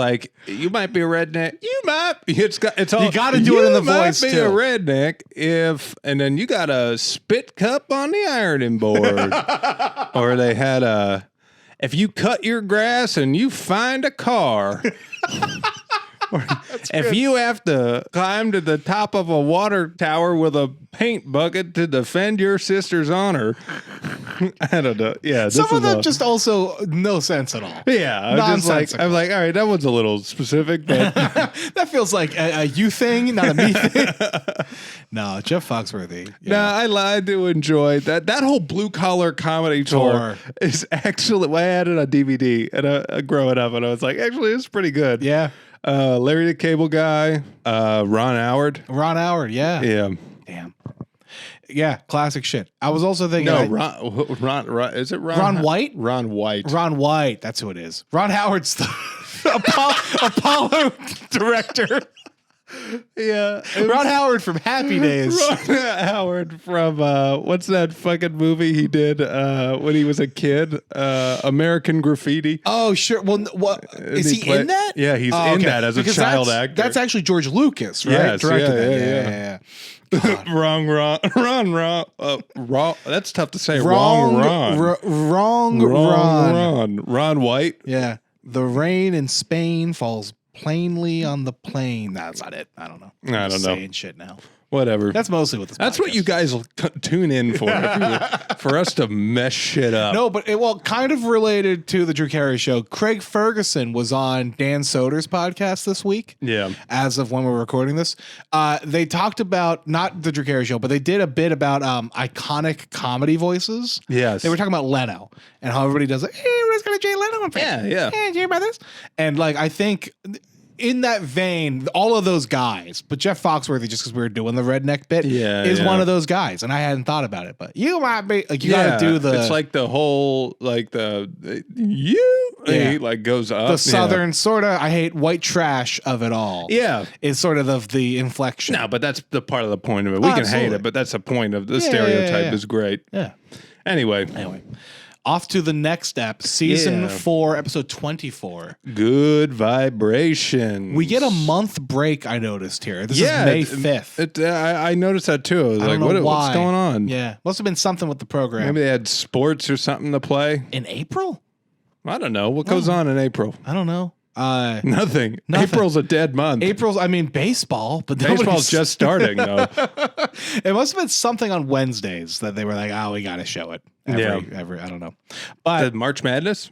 You Might Be a Redneck. You might. It's all. You got to do it in the voice too. You might be a redneck if, and then you got a spit cup on the ironing board, or they had if you cut your grass and you find a car, if you have to climb to the top of a water tower with a paint bucket to defend your sister's honor. I don't know. Yeah. Some of them just also no sense at all. Yeah. I'm like, all right, that one's a little specific, but that feels like a you thing, not a me thing. No, Jeff Foxworthy. Yeah. No, I do enjoy that. That whole blue collar comedy tour is excellent. I had it on DVD and growing up, and I was like, actually, it's pretty good. Yeah. Larry the Cable Guy, Ron Howard. Yeah. Yeah. Damn. Yeah, classic shit. I was also thinking... No, Ron, is it Ron? Ron White? Ron White. Ron White, that's who it is. Ron Howard's the Apollo director. Yeah. Ron Howard from Happy Days. Ron Howard from what's that fucking movie he did when he was a kid? American Graffiti. Oh, sure. Well, what is he in that? Yeah, he's in that as a child actor. That's actually George Lucas, right? Yes, Directed that. yeah. Wrong. That's tough to say. Wrong Ron White. Yeah. The rain in Spain falls plainly on the plain. That's not it. I don't know. I don't know. Saying shit now. Whatever. That's mostly what this. That's what you guys will tune in for us to mess shit up. No, but kind of related to the Drew Carey show. Craig Ferguson was on Dan Soder's podcast this week. Yeah. As of when we're recording this, they talked about not the Drew Carey show, but they did a bit about iconic comedy voices. Yes. They were talking about Leno and how everybody does like, hey, everybody's got a Jay Leno. Yeah. Hey, Jay Brothers. And like, I think. In that vein, all of those guys, but Jeff Foxworthy, just because we were doing the redneck bit, is one of those guys, and I hadn't thought about it. But you might be like, you got to do the. It's like the whole like he like goes up the southern sort of. I hate white trash of it all. Yeah, is sort of the inflection. No, but that's the part of the point of it. We can hate it, but that's the point of the stereotype is great. Yeah. Anyway. Off to the next step, season 4, episode 24. Good vibration. We get a month break, I noticed here. This is May 5th. I noticed that too. I was like, what's going on? Yeah. Must have been something with the program. Maybe they had sports or something to play. In April? I don't know. What goes on in April? I don't know. Nothing. April's a dead month. Baseball, but baseball's just starting though. It must have been something on Wednesdays that they were like, "Oh, we got to show it." Every I don't know. But March Madness?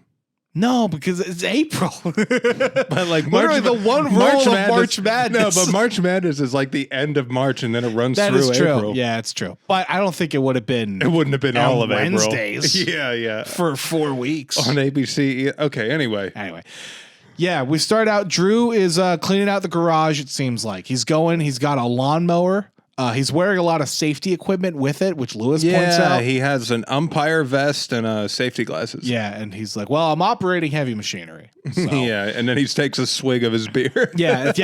No, because it's April. But like literally the one rule of March Madness. No, but March Madness is like the end of March and then it runs through April. April. Yeah, it's true. But I don't think it would have been. It wouldn't have been all of Wednesdays. April. Yeah. For 4 weeks on ABC. Okay. Anyway. Yeah, we start out. Drew is cleaning out the garage. It seems like he's got a lawnmower. He's wearing a lot of safety equipment with it, which Lewis points out. Yeah, he has an umpire vest and safety glasses. Yeah, and he's like, well, I'm operating heavy machinery. So. Yeah, and then he takes a swig of his beer. Yep.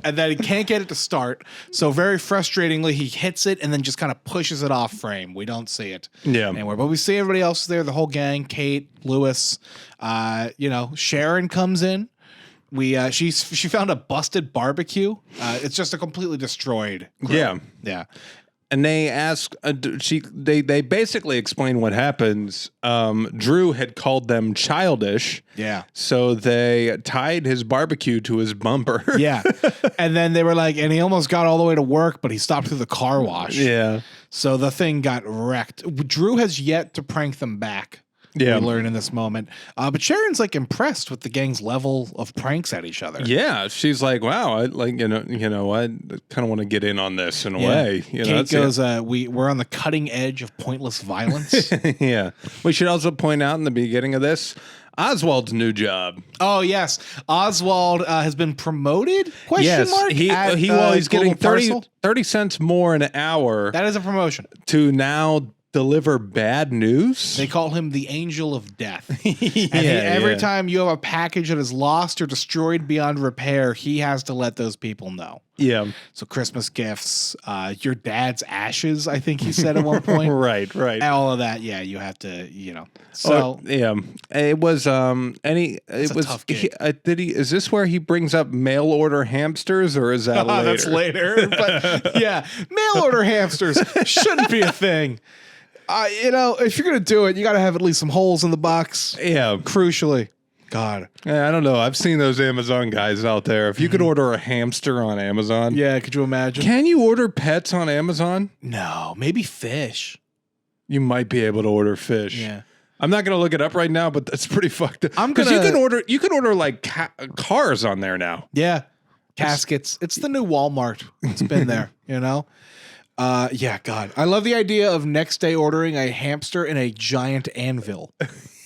And then he can't get it to start. So very frustratingly, he hits it and then just kind of pushes it off frame. We don't see it anywhere. But we see everybody else there, the whole gang, Kate, Lewis, Sharon comes in. She found a busted barbecue. It's just a completely destroyed grill. Yeah. And they ask, they basically explain what happens. Drew had called them childish. Yeah. So they tied his barbecue to his bumper. Yeah. And then they were like, and he almost got all the way to work, but he stopped through the car wash. Yeah. So the thing got wrecked. Drew has yet to prank them back. Yeah. We learn in this moment. But Sharon's like impressed with the gang's level of pranks at each other. Yeah. She's like, wow, I kind of want to get in on this in a way. Kate goes, we're on the cutting edge of pointless violence. Yeah. We should also point out in the beginning of this, Oswald's new job. Oh, yes. Oswald has been promoted? Mark? He's getting 30 cents more an hour. That is a promotion. To now deliver bad news. They call him the Angel of Death. Every time you have a package that is lost or destroyed beyond repair, he has to let those people know. Yeah. So Christmas gifts, your dad's ashes, I think he said at one point. Right. And all of that, you have to, So it was it was tough gig. Is this where he brings up mail order hamsters, or is that later? That's later. But yeah, mail order hamsters shouldn't be a thing. If you're going to do it, you got to have at least some holes in the box. Yeah. Crucially. God. Yeah, I don't know. I've seen those Amazon guys out there. If you could order a hamster on Amazon. Yeah, could you imagine? Can you order pets on Amazon? No, maybe fish. You might be able to order fish. Yeah. I'm not going to look it up right now, but that's pretty fucked up. Because you can order like cars on there now. Yeah. Caskets. It's the new Walmart. It's been there, God. I love the idea of next day ordering a hamster in a giant anvil.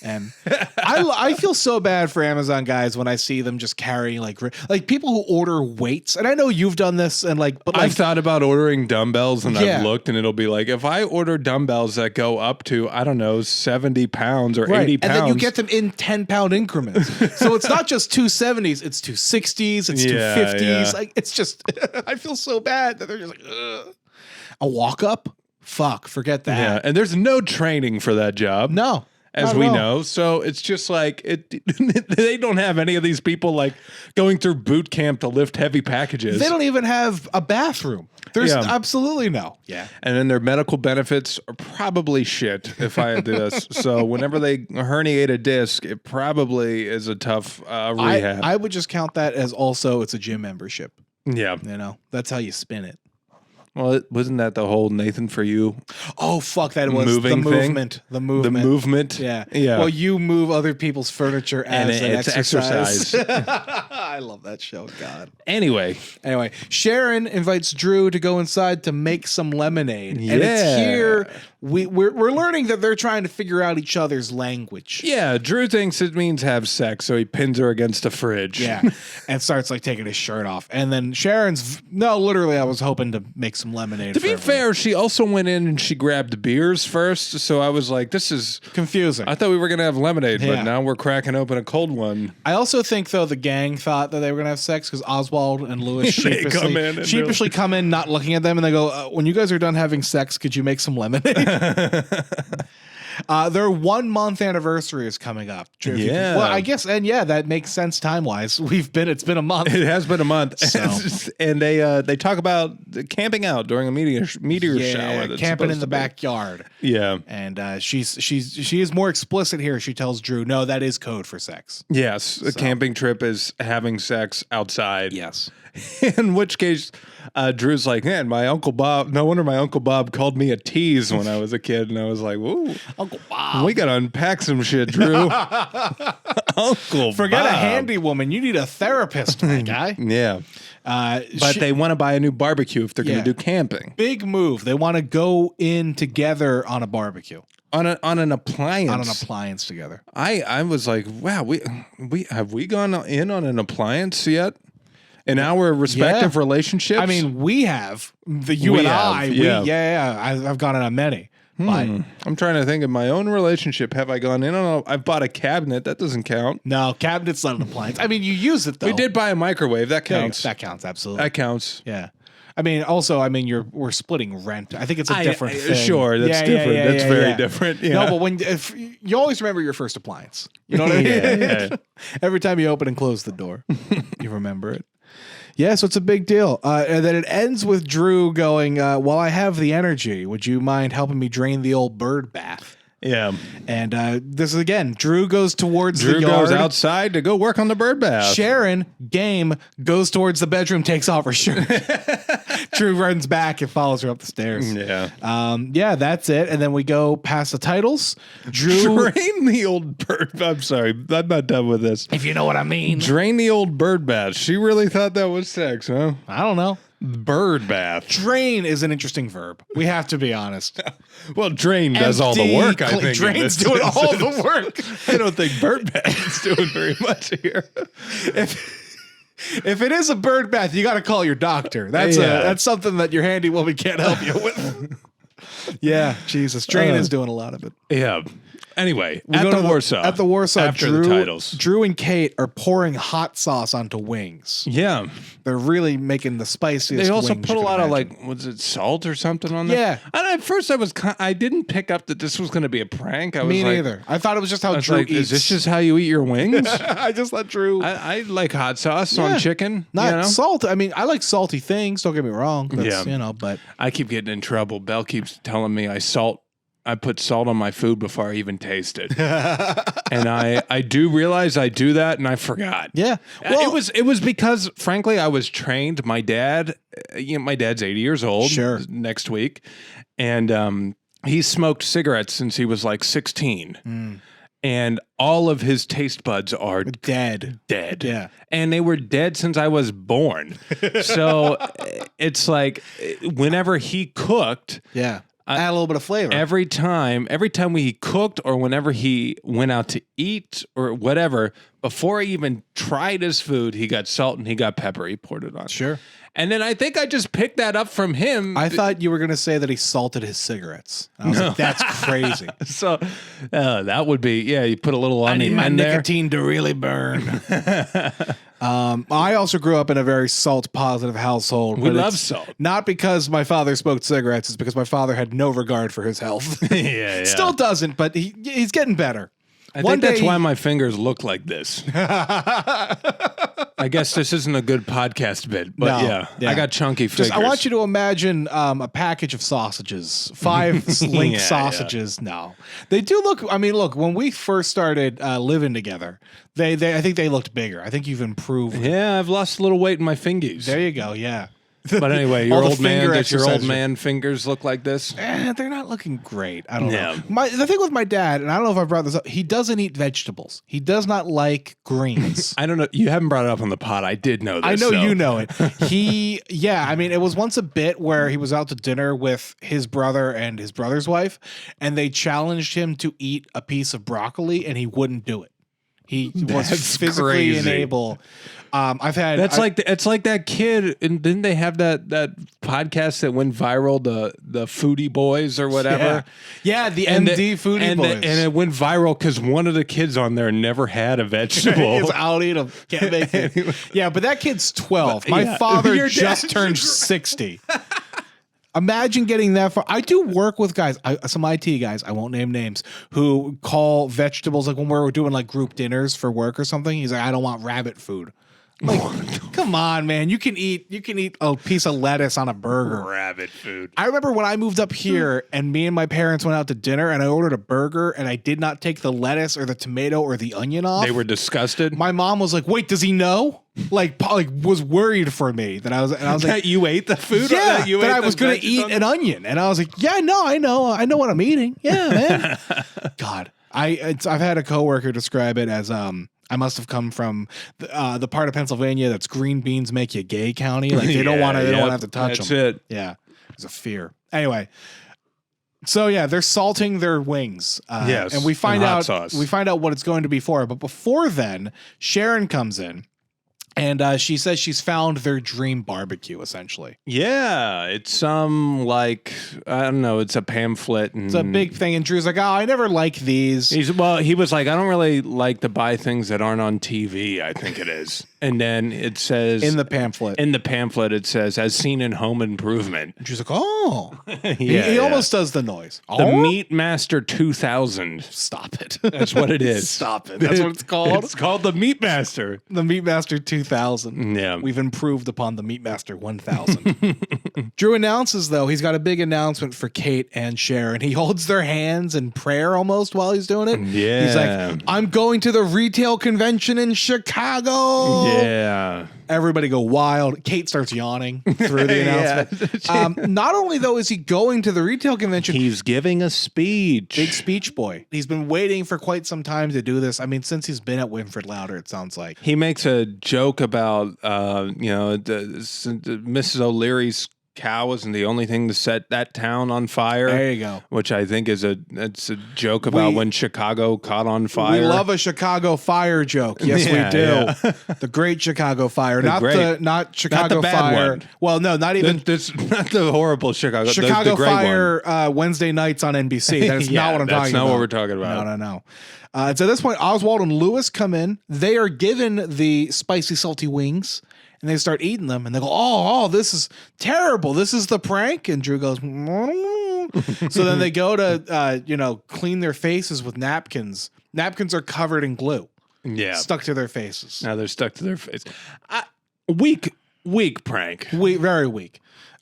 And I feel so bad for Amazon guys when I see them just carrying like people who order weights. And I know you've done this and but I've thought about ordering dumbbells and Yeah. I've looked and it'll be like, if I order dumbbells that go up to, I don't know, 70 pounds or 80 pounds. And then you get them in 10-pound increments. So it's not just 270s, it's 260s, it's 250s. Yeah. Like it's just, I feel so bad that they're just like, ugh. A walk up? Fuck, forget that. Yeah, and there's no training for that job. No. As we know. So it's just like they don't have any of these people like going through boot camp to lift heavy packages. They don't even have a bathroom. There's absolutely no. Yeah. And then their medical benefits are probably shit if I had this. So whenever they herniate a disc, it probably is a tough rehab. I would just count that as also it's a gym membership. Yeah. You know, that's how you spin it. Well, wasn't that the whole Nathan for you? Oh, fuck, that was moving the thing? movement. The movement. The movement? Yeah. Yeah. Well, you move other people's furniture as And an it's exercise. I love that show. God. Anyway, Sharon invites Drew to go inside to make some lemonade. And it's Yeah. here we're learning that they're trying to figure out each other's language. yeah, Drew thinks it means have sex, so he pins her against a fridge. Yeah. And starts like taking his shirt off. And then Sharon's literally I was hoping to make some lemonade. To be fair, she also went in and she grabbed beers first, so I was like, this is confusing. I thought we were going to have lemonade, Yeah. but now we're cracking open a cold one. I also think, though, the gang thought that they were going to have sex because Oswald and Lewis sheepishly come in not looking at them, and they go, when you guys are done having sex, could you make some lemonade? Their 1 month anniversary is coming up. Yeah. Well, I guess, and yeah, that makes sense time-wise. It's been a month. It has been a month. So. And they talk about camping out during a meteor shower. That's Camping in the be. backyard. Yeah. And she is more explicit here. She tells Drew, no, that is code for sex. Yes. A camping trip is having sex outside. Yes. In which case, Drew's like, man, my Uncle Bob, no wonder my Uncle Bob called me a tease when I was a kid. And I was like, whoa, Uncle Bob. we got to unpack some shit, Drew. Uncle Forget Bob. a handy woman. You need a therapist, my guy. Yeah. But they want to buy a new barbecue if they're going to do camping. Big move. They want to go in together on a barbecue. On an appliance. On an appliance together. I was like, wow, we have we gone in on an appliance yet? In our respective relationships? I mean, we have. You and I. I've gone in on many. But I'm trying to think of my own relationship. Have I gone in on I've bought a cabinet. That doesn't count. No, cabinet's not an appliance. I mean, you use it, though. We did buy a microwave. That counts. That counts, absolutely. That counts. Yeah. I mean, also, we're splitting rent. I think it's a different thing. Sure, that's different. That's very different. Yeah. No, but if you always remember your first appliance. You know what I mean? Yeah. Every time you open and close the door, you remember it. Yeah, so it's a big deal. And then it ends with Drew going, while I have the energy, would you mind helping me drain the old bird bath? Yeah. And this is, again, Drew goes towards the yard. Drew goes outside to go work on the bird bath. Sharon, game, goes towards the bedroom, takes off her shirt. Drew runs back and follows her up the stairs. Yeah. Yeah, that's it. And then we go past the titles. Drew. Drain the old bird. I'm sorry. I'm not done with this. If you know what I mean. Drain the old bird bath. She really thought that was sex, huh? I don't know. Bird bath. Drain is an interesting verb. We have to be honest. Well, drain does all the work, I think. Drain's doing all the work. I don't think bird bath is doing very much here. If it is a bird bath, you got to call your doctor. That's something that your handy woman can't help you with. Yeah, Jesus. Drain is doing a lot of it. Yeah. Anyway, We at go the to Warsaw. At the Warsaw, after the titles. Drew and Kate are pouring hot sauce onto wings. Yeah. They're really making the spiciest. They also wings put a you lot can of imagine. was it salt or something on there? Yeah. And at first I didn't pick up that this was going to be a prank. I was Me like, neither. I thought it was just how I was Drew like, eats. is this just how you eat your wings? I just let Drew. I like hot sauce on chicken. Not salt. I mean, I like salty things. Don't get me wrong. That's, Yeah. but I keep getting in trouble. Belle keeps telling me I put salt on my food before I even taste it. And I do realize I do that, and I forgot. yeah. Well, it was because, frankly, I was trained. My dad, my dad's 80 years old. Sure. Next week, and he smoked cigarettes since he was like 16. And all of his taste buds are dead. Yeah. And they were dead since I was born. So it's like whenever he cooked, Yeah. Add a little bit of flavor. Every time we cooked or whenever he went out to eat or whatever, before he even tried his food, he got salt and he got pepper. He poured it on. Sure. And then I think I just picked that up from him. I thought you were going to say that he salted his cigarettes. I was like, that's crazy. So that would be, you put a little on the end there. Nicotine to really burn. I also grew up in a very salt-positive household. We love salt. Not because my father smoked cigarettes. It's because my father had no regard for his health. Yeah. Still doesn't, but he's getting better. I think that's why my fingers look like this. I guess this isn't a good podcast bit, but yeah. I got chunky fingers. I want you to imagine a package of sausages, 5 link sausages. Yeah. No, they do look. I mean, look, when we first started living together, I think they looked bigger. I think you've improved. Yeah, I've lost a little weight in my fingers. There you go. Yeah. But anyway, your old man fingers look like this? They're not looking great. I don't know. The thing with my dad, and I don't know if I brought this up, he doesn't eat vegetables. He does not like greens. I don't know. You haven't brought it up on the pod. I did know this. I know you know it. I mean, it was once a bit where he was out to dinner with his brother and his brother's wife, and they challenged him to eat a piece of broccoli, and he wouldn't do it. He was physically unable. It's like that kid, and didn't they have that podcast that went viral, the Foodie Boys or whatever? Yeah, the MD Foodie Boys, and it went viral because one of the kids on there never had a vegetable. I'll eat them. Can't make it. Yeah, but that kid's 12. My father just turned 60. Imagine getting that far. I do work with guys, some IT guys, I won't name names, who call vegetables, like when we're doing like group dinners for work or something. He's like, I don't want rabbit food. Like, come on, man. You can eat a piece of lettuce on a burger. Rabbit food. I remember when I moved up here and me and my parents went out to dinner and I ordered a burger and I did not take the lettuce or the tomato or the onion off. They were disgusted. My mom was like, "Wait, does he know?" Like was worried for me that I was like, that you ate the food. Yeah, that I was going to eat an onion, and I was like, "Yeah, no, I know what I'm eating." Yeah, man. God, I've had a coworker describe it as I must have come from the part of Pennsylvania that's green beans make you gay county. Like they don't want to have to touch them. That's it. Yeah, there's a fear. Anyway, so yeah, they're salting their wings. Yes, and we find out what it's going to be for. But before then, Sharon comes in. And she says she's found their dream barbecue, essentially. Yeah, it's some I don't know, it's a pamphlet. And it's a big thing. And Drew's like, oh, I never like these. He was like, I don't really like to buy things that aren't on TV, I think it is. And then it says... In the pamphlet, it says, as seen in Home Improvement. And she's like, oh. He almost does the noise. The Meat Master 2000. Stop it. That's what it is. Stop it. That's what it's called? It's called the Meat Master. The Meat Master 2000. Yeah. We've improved upon the Meat Master 1000. Drew announces, though, he's got a big announcement for Kate and Sharon. He holds their hands in prayer almost while he's doing it. Yeah. He's like, I'm going to the retail convention in Chicago. Yeah. Everybody go wild. Kate starts yawning through the announcement. Not only, though, is he going to the retail convention, he's giving a speech. Big speech boy. He's been waiting for quite some time to do this. I mean, since he's been at Winfred Louder, it sounds like. He makes a joke about, Mrs. O'Leary's cow wasn't the only thing to set that town on fire. There you go. Which I think is a joke about when Chicago caught on fire. We love a Chicago fire joke. Yes, we do. Yeah. The Great Chicago Fire, not Chicago Fire. One. Well, no, not even that's not the horrible Chicago. Chicago the great Fire Wednesday nights on NBC. That's not what I'm talking about. That's not what we're talking about. No. And so at this point, Oswald and Lewis come in. They are given the spicy, salty wings. And they start eating them, and they go, oh, this is terrible. This is the prank. And Drew goes, so then they go to, clean their faces with napkins. Napkins are covered in glue. Yeah. Stuck to their faces. Now they're stuck to their face. Weak prank. Very weak.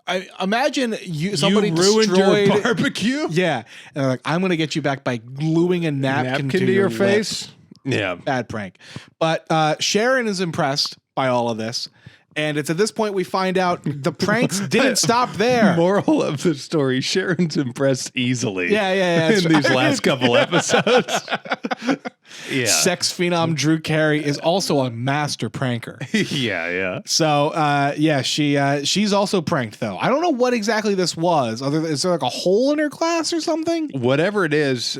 I imagine somebody ruined your barbecue. Yeah. And they're like, I'm going to get you back by gluing a napkin to your face. Yeah. Bad prank. But Sharon is impressed by all of this. And it's at this point we find out the pranks didn't stop there. Moral of the story: Sharon's impressed easily. Yeah. In these last couple episodes. Yeah. Sex phenom Drew Carey is also a master pranker. Yeah. So, she's also pranked though. I don't know what exactly this was. Is there like a hole in her glass or something? Whatever it is,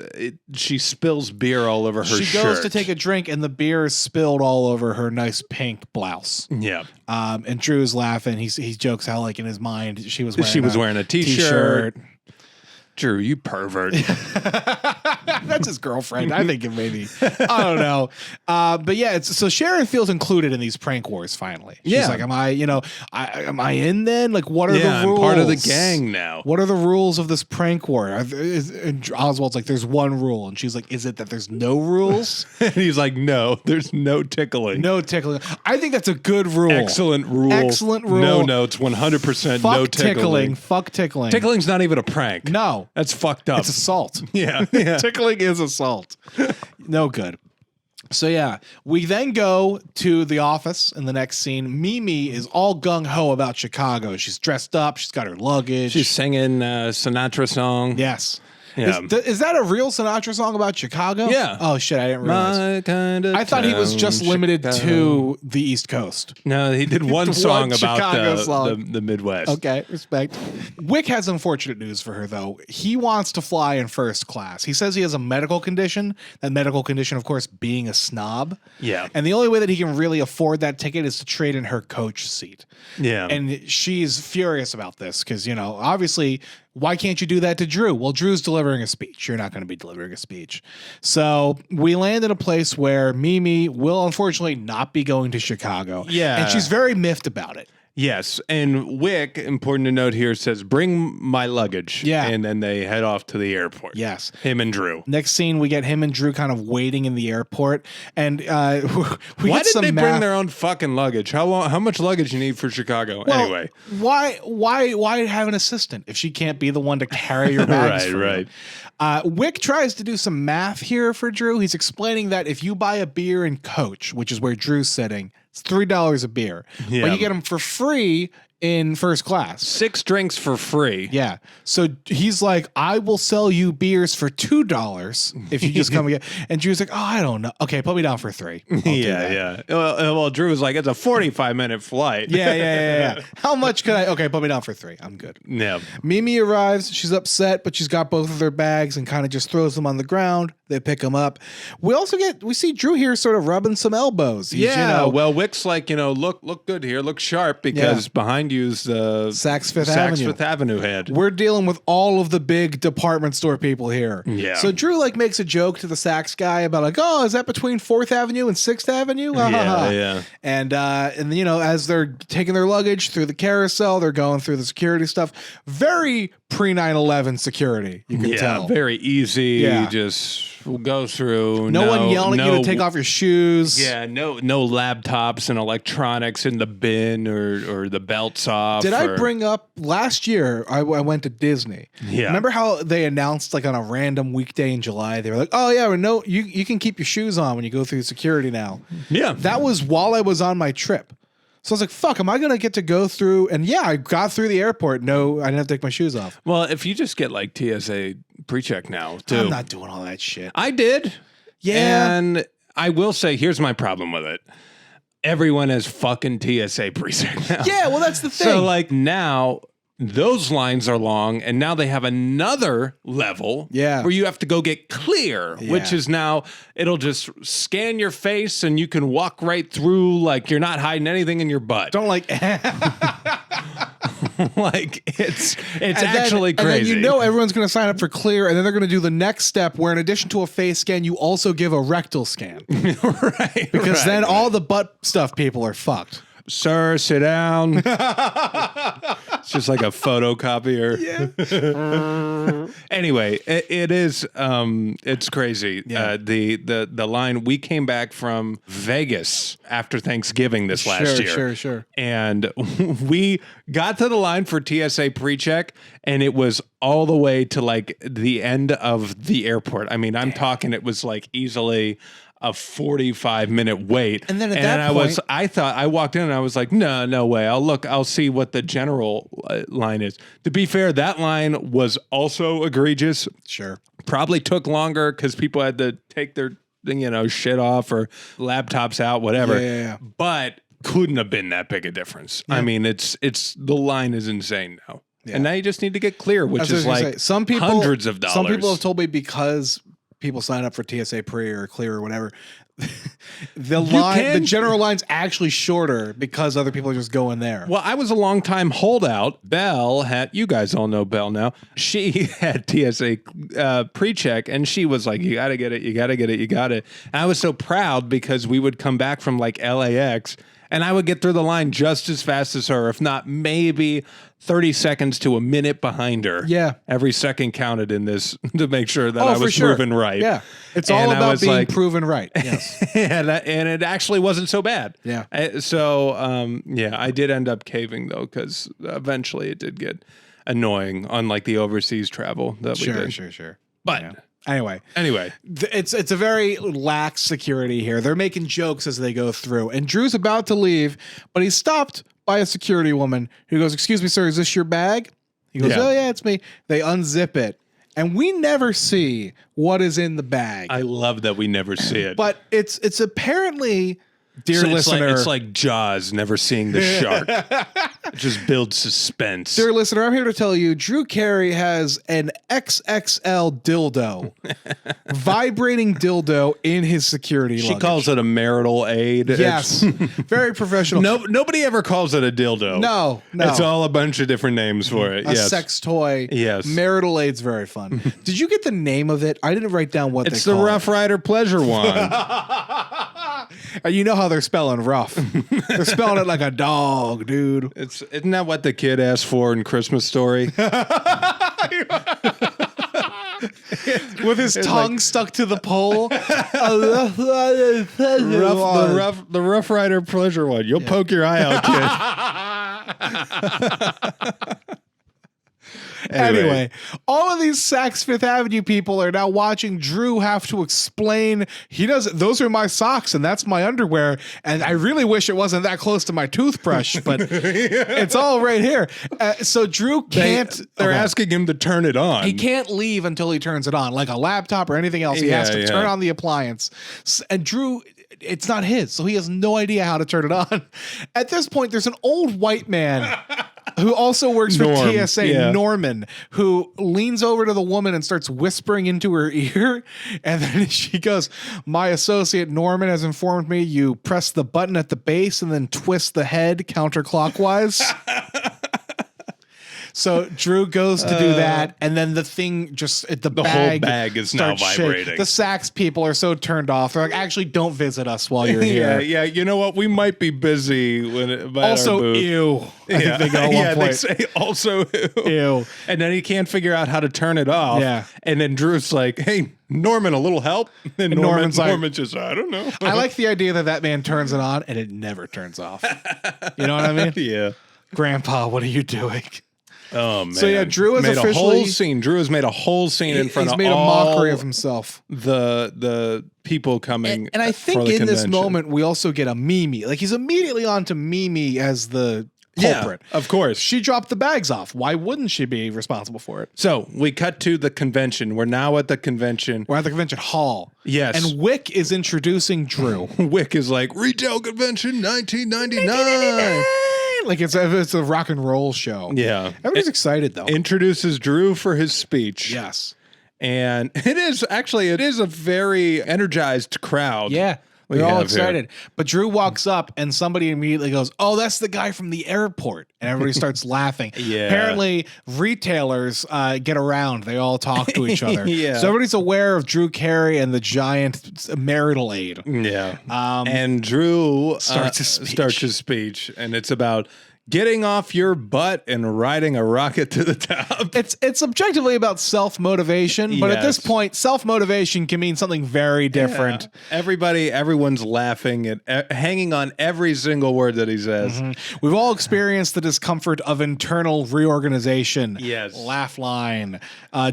she spills beer all over her shirt. She goes to take a drink and the beer is spilled all over her nice pink blouse. Yeah. And Drew's laughing. He jokes how like in his mind she was wearing a t-shirt. Drew, you pervert. That's his girlfriend. I think it maybe. I don't know. But yeah, so Sharon feels included in these prank wars finally. She's like, am I in then? Like, what are the rules? I'm part of the gang now. What are the rules of this prank war? And Oswald's like, there's one rule. And she's like, is it that there's no rules? And he's like, no, there's no tickling. No tickling. I think that's a good rule. Excellent rule. Excellent rule. No, it's 100% no tickling. Fuck tickling. Tickling's not even a prank. No. That's fucked up. It's assault. Yeah. Tickling is assault. No good. So yeah, we then go to the office in the next scene. Mimi is all gung-ho about Chicago. She's dressed up. She's got her luggage. She's singing Sinatra song. Yes. Yeah. Is that a real Sinatra song about Chicago? Yeah. Oh shit, I didn't realize. My kind of I thought he was just limited to the East Coast. No, he did one song about Chicago the Midwest. Okay, respect. Wick has unfortunate news for her, though. He wants to fly in first class. He says he has a medical condition. That medical condition, of course, being a snob. Yeah. And the only way that he can really afford that ticket is to trade in her coach seat. Yeah. And she's furious about this because, obviously, why can't you do that to Drew? Well, Drew's delivering a speech. You're not going to be delivering a speech. So we land in a place where Mimi will unfortunately not be going to Chicago. Yeah. And she's very miffed about it. Yes, and Wick, important to note here, says, bring my luggage. Yeah. And then they head off to the airport. Yes. Him and Drew. Next scene, we get him and Drew kind of waiting in the airport. And why did they bring their own fucking luggage? How much luggage you need for Chicago? Well, anyway. Why have an assistant if she can't be the one to carry your bags for you? Wick tries to do some math here for Drew. He's explaining that if you buy a beer in Coach, which is where Drew's sitting, it's $3 a beer. Yeah. But you get them for free in first class. 6 drinks for free. Yeah. So he's like, I will sell you beers for $2 if you just come and get. And Drew's like, oh, I don't know. Okay, put me down for 3. Yeah. Well, Drew was like, it's a 45-minute flight. Yeah. How much could I? Okay, put me down for 3. I'm good. Yeah. Mimi arrives. She's upset, but she's got both of their bags and kind of just throws them on the ground. They pick them up. We see Drew here sort of rubbing some elbows. He's, well, Wick's like, look good here, look sharp, because behind you's Saks Fifth Avenue head. We're dealing with all of the big department store people here. Yeah. So Drew makes a joke to the Saks guy about like, oh, is that between 4th Avenue and 6th Avenue? Yeah. And as they're taking their luggage through the carousel, they're going through the security stuff. Very pre 9/11 security, you can tell. Very easy. Yeah. Just go through. No one yelling at you to take off your shoes. Yeah, no laptops and electronics in the bin or the belts off. Did I bring up last year? I went to Disney. Yeah. Remember how they announced like on a random weekday in July? They were like, "Oh yeah, no, you can keep your shoes on when you go through security now." Yeah. That was while I was on my trip. So I was like, fuck, am I going to get to go through? And yeah, I got through the airport. No, I didn't have to take my shoes off. Well, if you just get like TSA PreCheck now, too. I'm not doing all that shit. I did. Yeah. And I will say, here's my problem with it. Everyone has fucking TSA PreCheck now. Yeah, well, that's the thing. So like now those lines are long, and now they have another level where you have to go get clear, which is now it'll just scan your face and you can walk right through like you're not hiding anything in your butt. Don't like like it's actually crazy. And then everyone's going to sign up for clear, and then they're going to do the next step where in addition to a face scan, you also give a rectal scan. Right. Because then all the butt stuff people are fucked. Sir, sit down. It's just like a photocopier. Yeah. Anyway, it is it's crazy. Yeah. The line, we came back from Vegas after Thanksgiving this last year. Sure. And we got to the line for TSA PreCheck, and it was all the way to like the end of the airport. I mean, I'm talking it was like easily a 45-minute wait. And then at that point, I walked in and I was like, no way. I'll see what the general line is. To be fair, that line was also egregious. Sure. Probably took longer because people had to take their, shit off or laptops out, whatever. Yeah. But couldn't have been that big a difference. Yeah. I mean, it's the line is insane now. Yeah. And now you just need to get clear, which is like some people, hundreds of dollars. Some people have told me because people sign up for TSA Pre or Clear or whatever, the general line's actually shorter because other people are just going there. Well, I was a long time holdout. Belle had, you guys all know Belle now. She had TSA PreCheck, and she was like, "You got to get it, you got to get it, you got it." And I was so proud because we would come back from like LAX, and I would get through the line just as fast as her, if not maybe 30 seconds to a minute behind her. Yeah. Every second counted in this to make sure that I was proven right. Yeah. It's all about being proven right. Yes. and it actually wasn't so bad. Yeah. I did end up caving though, because eventually it did get annoying on like the overseas travel that we did. Sure. But yeah. Anyway, it's a very lax security here. They're making jokes as they go through, and Drew's about to leave, but he's stopped by a security woman who goes, "Excuse me, sir, is this your bag?" He goes, "Oh yeah, it's me." They unzip it, and we never see what is in the bag. I love that we never see it, but it's apparently. Dear listener, it's like Jaws never seeing the shark. It just builds suspense. Dear listener, I'm here to tell you, Drew Carey has an XXL dildo, vibrating dildo in his security luggage. She calls it a marital aid. Yes, very professional. Nobody ever calls it a dildo. No. It's all a bunch of different names for it. A sex toy. Yes. Marital aid's very fun. Did you get the name of it? I didn't wr't down what it's the Rough Rider pleasure wand. You know how they're spelling rough. They're spelling it like a dog, dude. Isn't that what the kid asked for in Christmas Story? With his tongue stuck to the pole. The Rough Rider pleasure wand. You'll poke your eye out, kid. Anyway, all of these Saks Fifth Avenue people are now watching Drew have to explain those are my socks and that's my underwear, and I really wish it wasn't that close to my toothbrush, but it's all right here. So Drew can't. They're asking him to turn it on. He can't leave until he turns it on, like a laptop or anything else. He has to turn on the appliance, and Drew. It's not his, so he has no idea how to turn it on. At this point, there's an old white man who also works for TSA, Norman, who leans over to the woman and starts whispering into her ear. And then she goes, "My associate Norman has informed me you press the button at the base and then twist the head counterclockwise." So Drew goes to do that, and then the thing the whole bag is now vibrating. The Saks people are so turned off. They're like, "Actually, don't visit us while you're here." Yeah. You know what? We might be busy when also, ew. I think they go at one point. They say also ew. And then he can't figure out how to turn it off. Yeah. And then Drew's like, "Hey, Norman, a little help?" And Norman's just, "I don't know." I like the idea that man turns it on and it never turns off. You know what I mean? Yeah. Grandpa, what are you doing? Oh man! So yeah, Drew has made a whole scene. Drew has made a whole scene in front of all. He's made a mockery of himself. The people coming, and I think in this moment we also get a Mimi. Like he's immediately on to Mimi as the culprit. Yeah, of course, she dropped the bags off. Why wouldn't she be responsible for it? So we cut to the convention. We're now at the convention. We're at the convention hall. Yes, and Wick is introducing Drew. Wick is like, "Retail Convention 1999. Like it's a rock and roll show. Yeah. Everybody's excited though. Introduces Drew for his speech. Yes. And it is a very energized crowd. Yeah. They're all excited. But Drew walks up and somebody immediately goes, "Oh, that's the guy from the airport." And everybody starts laughing. Yeah. Apparently, retailers get around. They all talk to each other. Yeah. So everybody's aware of Drew Carey and the giant marital aid. Yeah. And Drew starts his speech. And it's about getting off your butt and riding a rocket to the top. It's objectively about self-motivation, but at this point, self-motivation can mean something very different. Yeah. Everyone's laughing at hanging on every single word that he says. We've all experienced the discomfort of internal reorganization. Yes. Laugh line.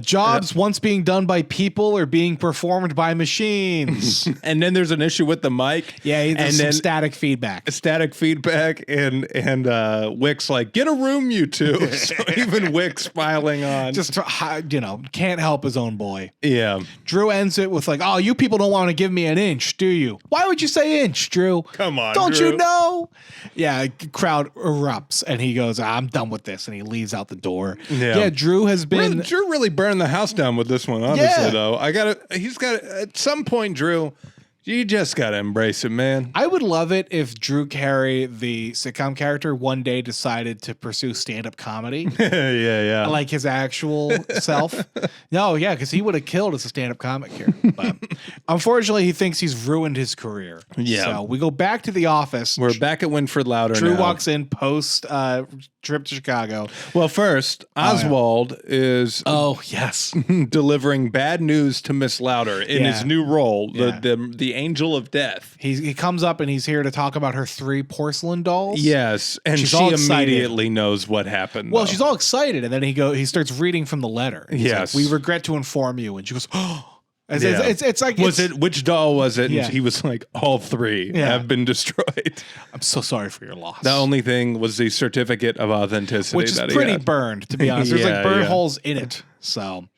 Jobs once being done by people are being performed by machines. And then there's an issue with the mic. Yeah, there's some static feedback. And Wick's like, get a room, you two. So even Wick's piling on. Just, can't help his own boy. Yeah. Drew ends it with like, oh, you people don't want to give me an inch, do you? Why would you say inch, Drew? Come on, Don't Drew. you know? Yeah, crowd erupts and he goes, I'm done with this. And he leaves out the door. Yeah, Drew has been... Drew really burned the house down with this one, honestly, though. He's got to, at some point, Drew... You just got to embrace it, man. I would love it if Drew Carey, the sitcom character, one day decided to pursue stand-up comedy. Yeah. Like his actual self. No, yeah, because he would have killed as a stand-up comic here. But unfortunately, he thinks he's ruined his career. Yeah. So we go back to the office. We're back at Winford Louder Drew now. walks in post trip to Chicago. Well, first, Oswald is yes, delivering bad news to Miss Louder in his new role, the Angel of Death. He comes up and he's here to talk about her 3 porcelain dolls. Yes, and she's she immediately knows what happened. Well, she's all excited, and then he starts reading from the letter. He's yes, like, we regret to inform you, and she goes, oh. It's like, which doll was it? Yeah. And he was like, all 3 have been destroyed. I'm so sorry for your loss. The only thing was the certificate of authenticity, which is pretty burned, to be honest. There's like burn holes in it. So,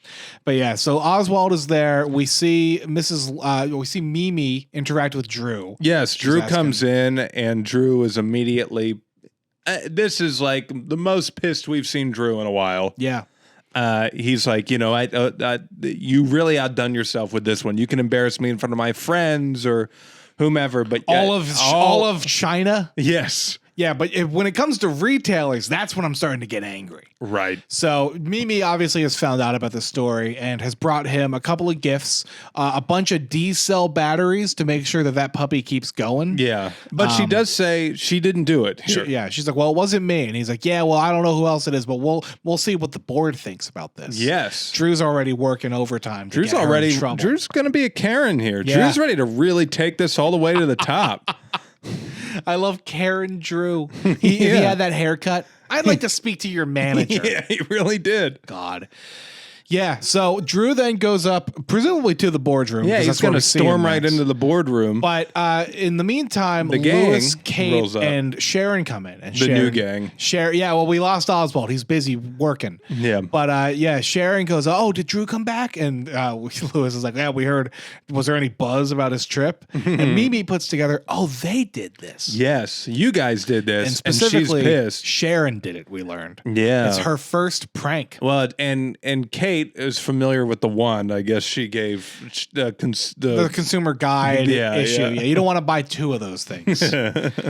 but yeah, so Oswald is there. We see Mimi interact with Drew. Yes, Drew comes in, and Drew is immediately. This is like the most pissed we've seen Drew in a while. Yeah. He's like, you really outdone yourself with this one. You can embarrass me in front of my friends or whomever, but all of China. Yes. Yeah, but when it comes to retailers, that's when I'm starting to get angry. Right. So Mimi obviously has found out about the story and has brought him a couple of gifts, a bunch of D-cell batteries to make sure that puppy keeps going. Yeah, but she does say she didn't do it. She's like, well, it wasn't me. And he's like, yeah, well, I don't know who else it is, but we'll see what the board thinks about this. Yes. Drew's already working overtime. Drew's going to be a Karen here. Yeah. Drew's ready to really take this all the way to the top. I love Karen Drew. If he had that haircut, I'd like to speak to your manager. Yeah, he really did. God. Yeah, so Drew then goes up, presumably to the boardroom. Yeah, he's going to storm right into the boardroom. But in the meantime, the gang Lewis, Kate, and Sharon come in. And new gang. Well, we lost Oswald. He's busy working. Yeah. But Sharon goes, oh, did Drew come back? And Lewis is like, yeah, we heard. Was there any buzz about his trip? And Mimi puts together, oh, they did this. Yes, you guys did this. And specifically, she's pissed. Sharon did it, we learned. Yeah. It's her first prank. Well, and Kate is familiar with the wand. I guess she gave the consumer guide issue. Yeah, you don't want to buy 2 of those things.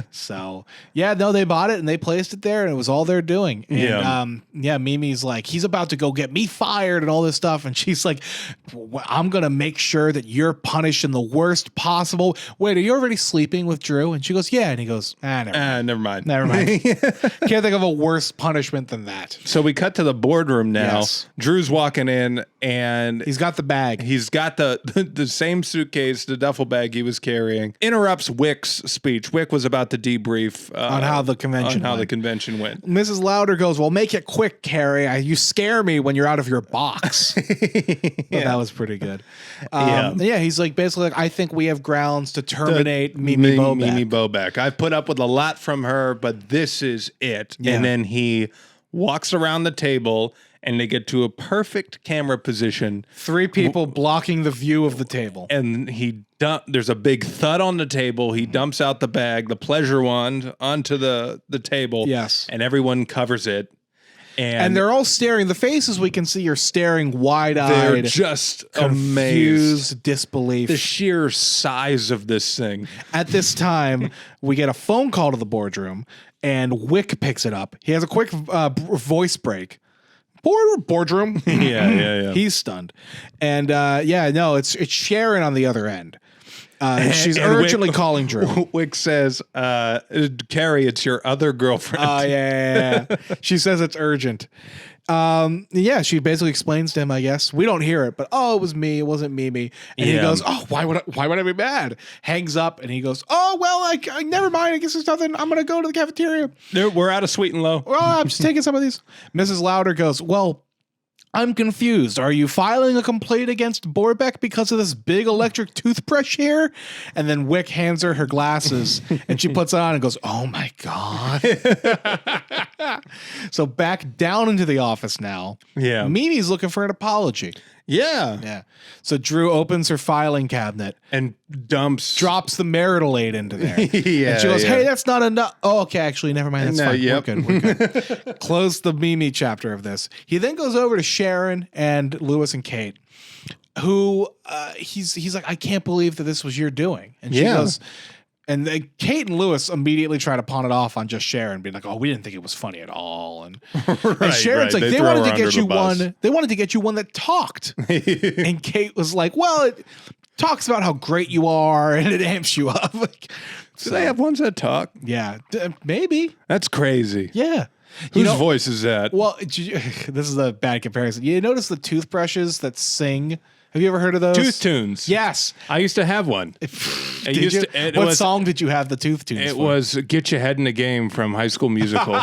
So they bought it and they placed it there, and it was all they're doing. And Mimi's like, he's about to go get me fired and all this stuff, and she's like, I'm gonna make sure that you're punished in the worst possible. Wait, are you already sleeping with Drew? And she goes, yeah. And he goes, never mind. Can't think of a worse punishment than that. So we cut to the boardroom now. Yes. Drew's walking in, and he's got the bag. He's got the same suitcase, the duffel bag he was carrying. Interrupts Wick's speech. Wick was about to debrief on how the convention went. Mrs. Louder goes, well, make it quick, Carey. You scare me when you're out of your box. That was pretty good. He's like, basically like, I think we have grounds to terminate Mimi Bobek. I've put up with a lot from her, but this is it. Yeah. And then he walks around the table, and they get to a perfect camera position. 3 people blocking the view of the table. And there's a big thud on the table. He dumps out the bag, the pleasure wand, onto the table. Yes. And everyone covers it. And they're all staring. The faces we can see are staring wide-eyed. They're just confused, amazed. Disbelief. The sheer size of this thing. At this time, we get a phone call to the boardroom, and Wick picks it up. He has a quick voice break. Boardroom. Yeah. He's stunned. And it's Sharon on the other end. She's And urgently calling Drew. Wick says, Carey, it's your other girlfriend. Oh, yeah. She says it's urgent. Yeah, she basically explains to him, I guess. We don't hear it, but it was me. It wasn't Mimi. And he goes, why would I be mad? Hangs up and he goes, well, I never mind. I guess there's nothing. I'm going to go to the cafeteria. We're out of sweet and low. Well, I'm just taking some of these. Mrs. Lauder goes, well, I'm confused. Are you filing a complaint against Borbeck because of this big electric toothbrush here? And then Wick hands her glasses and she puts it on and goes, oh my God. So back down into the office now. Yeah. Mimi's looking for an apology. Yeah. So Drew opens her filing cabinet And drops the Marital aid into there. And she goes, hey, that's not enough. Oh, okay. Actually, never mind. That's fine. Yep. We're good. Close the Mimi chapter of this. He then goes over to Sharon and Lewis and Kate, who he's like, I can't believe that this was your doing. And she goes, and Kate and Lewis immediately try to pawn it off on just Sharon, being like, "Oh, we didn't think it was funny at all." And, and Sharon's like, "They wanted to get you one. They wanted to get you one that talked." And Kate was like, "Well, it talks about how great you are, and it amps you up." Like, do they have ones that talk? Yeah, maybe. That's crazy. Yeah. Whose voice is that? Well, this is a bad comparison. You notice the toothbrushes that sing? Have you ever heard of those? Tooth Tunes. Yes. I used to have one. What song did you have the Tooth Tunes It for? was Get Your Head in the Game from High School Musical.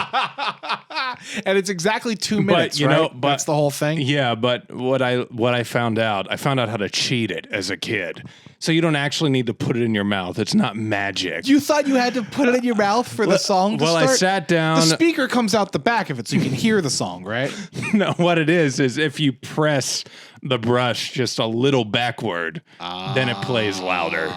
And it's exactly 2 minutes, right? That's the whole thing? Yeah, but what I found out how to cheat it as a kid. So you don't actually need to put it in your mouth. It's not magic. You thought you had to put it in your mouth for the song to start? I sat down. The speaker comes out the back of it so you can hear the song, right? No, what it is if you press the brush just a little backward, then it plays louder.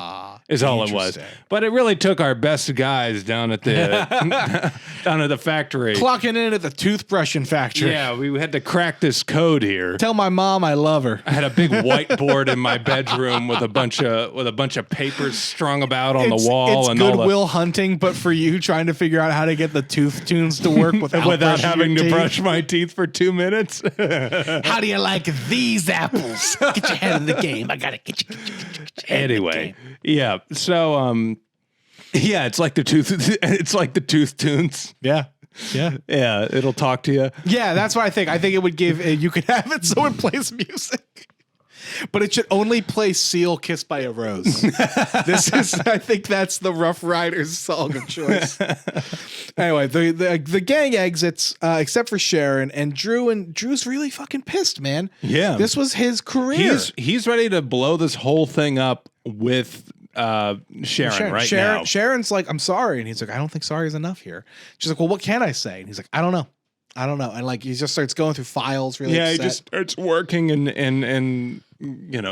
Is all it was. But it really took our best guys down at the factory. Clocking in at the toothbrushing factory. Yeah, we had to crack this code here. Tell my mom I love her. I had a big whiteboard in my bedroom with a bunch of papers strung about on the wall. It's and Goodwill Hunting, but for you trying to figure out how to get the Tooth Tunes to work without having to brush my teeth for 2 minutes. How do you like these apples? Get your head in the game. I gotta get you. Anyway, yeah. So, it's like the Tooth Tunes. Yeah. It'll talk to you. Yeah, that's what I think. I think it would give. You could have it so it plays music, but it should only play "Seal Kissed by a Rose." I think that's the Rough Riders song of choice. Anyway, the gang exits except for Sharon and Drew, and Drew's really fucking pissed, man. Yeah, this was his career. He's ready to blow this whole thing up with Sharon right now. Sharon's like, I'm sorry. And he's like, I don't think sorry is enough here. She's like, well, what can I say? And he's like, I don't know. And like, he just starts going through files really upset. He just starts working and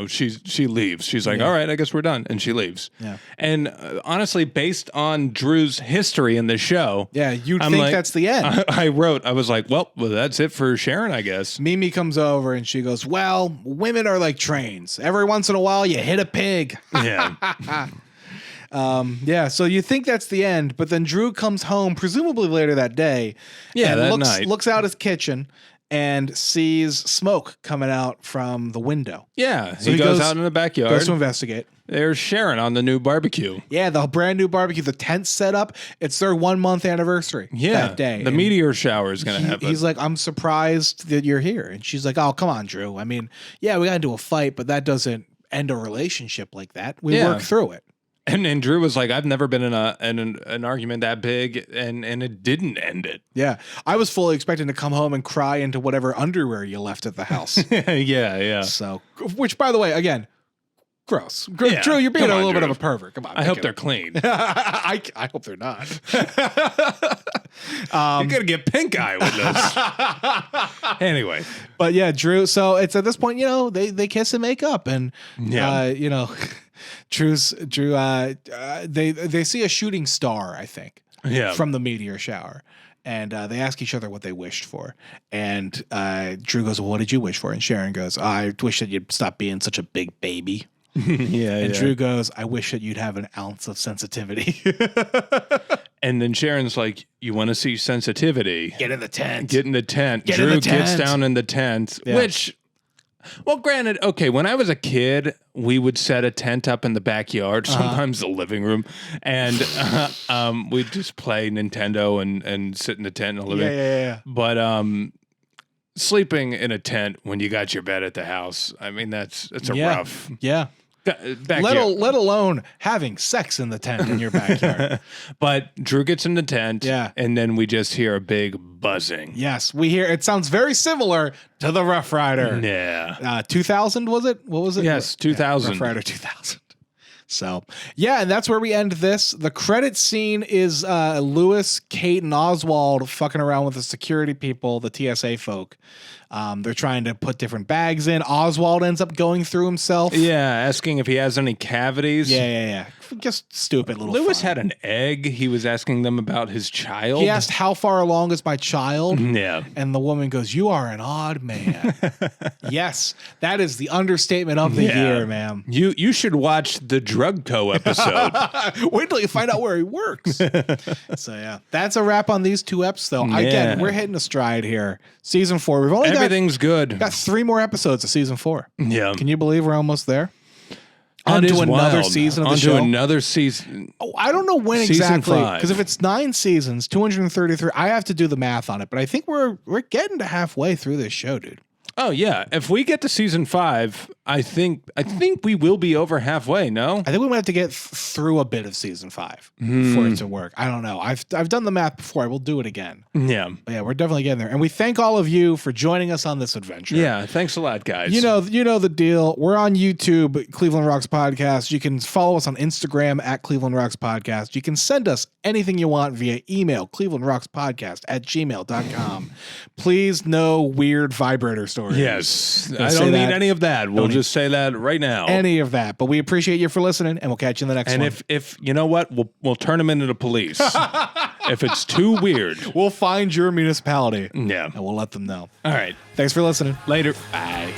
she leaves. She's like, all right, I guess we're done. And she leaves. Yeah. And honestly, based on Drew's history in the show. Yeah, you'd think that's the end. I was like, well, that's it for Sharon, I guess. Mimi comes over and she goes, well, women are like trains. Every once in a while you hit a pig. Yeah. So you think that's the end, but then Drew comes home, presumably later that day. Yeah, and that night. looks out his kitchen and sees smoke coming out from the window. Yeah, so he goes out in the backyard. Goes to investigate. There's Sharon on the new barbecue. Yeah, the brand new barbecue. The tent's set up. It's their 1 month anniversary that day. The meteor shower is going to happen. He's like, I'm surprised that you're here. And she's like, oh, come on, Drew. I mean, yeah, we got into a fight, but that doesn't end a relationship like that. We work through it. And Drew was like, I've never been in an argument that big, and it didn't end it. Yeah. I was fully expecting to come home and cry into whatever underwear you left at the house. Yeah. So, which, by the way, again, gross. Yeah. Drew, you're being a little bit of a pervert. Come on. I hope they're clean. I hope they're not. You're going to get pink eye with this. Anyway. But yeah, Drew. So it's at this point, they kiss and make up. And, Drew, they see a shooting star, I think, from the meteor shower. And they ask each other what they wished for. And Drew goes, well, what did you wish for? And Sharon goes, I wish that you'd stop being such a big baby. And Drew goes, I wish that you'd have an ounce of sensitivity. And then Sharon's like, you want to see sensitivity? Get in the tent. Get in the tent. Drew gets down in the tent, which Well, granted, okay, when I was a kid, we would set a tent up in the backyard, sometimes the living room, and we'd just play Nintendo and sit in the tent in the living room. Yeah. But sleeping in a tent when you got your bed at the house, I mean, that's a rough. Yeah. Let alone having sex in the tent in your backyard. But Drew gets in the tent, Yeah. and then we just hear a big buzzing. Yes, we hear it sounds very similar to the Rough Rider. Yeah. 2000 was it? What was it? Yes, 2000. Rough Rider 2000. So, yeah, and that's where we end this. The credit scene is Lewis, Kate, and Oswald fucking around with the security people, the TSA folk. They're trying to put different bags in. Oswald ends up going through himself. Yeah, asking if he has any cavities. Yeah. Just stupid little Lewis fun. had an egg. He was asking them about his child. He asked, how far along is my child? Yeah. And the woman goes, you are an odd man. Yes, that is the understatement of the year, man. You should watch the Drug Co. episode. Wait till you find out where he works. So, yeah, that's a wrap on these 2 eps, though. Yeah. Again, we're hitting a stride here. Season 4. We've only Everything's good. got 3 more episodes of season 4. Yeah. Can you believe we're almost there? That is Onto another wild. season of the Onto show. another season. Oh, I don't know when Season exactly, 5. because if it's 9 seasons, 233, I have to do the math on it, but I think we're getting to halfway through this show, dude. Oh yeah, if we get to season 5, I think we will be over halfway. No, I think we might have to get through a bit of season 5 for it to work. I don't know. I've done the math before. I will do it again. Yeah, But yeah, we're definitely getting there, and we thank all of you for joining us on this adventure. yeah. Thanks a lot, guys. You know the deal. We're on YouTube, Cleveland Rocks Podcast. You can follow us on Instagram at Cleveland Rocks Podcast. You can send us anything you want via email, clevelandrockspodcast@gmail.com. Please, no weird vibrator stories. Yes, Don't I say don't need that. any of that. We'll just say that right now. Any of that. But we appreciate you for listening, and we'll catch you in the next And one. if you know what, we'll turn them into the police if it's too weird. We'll find your municipality, Yeah. and we'll let them know. All right. Thanks for listening. Later. Bye.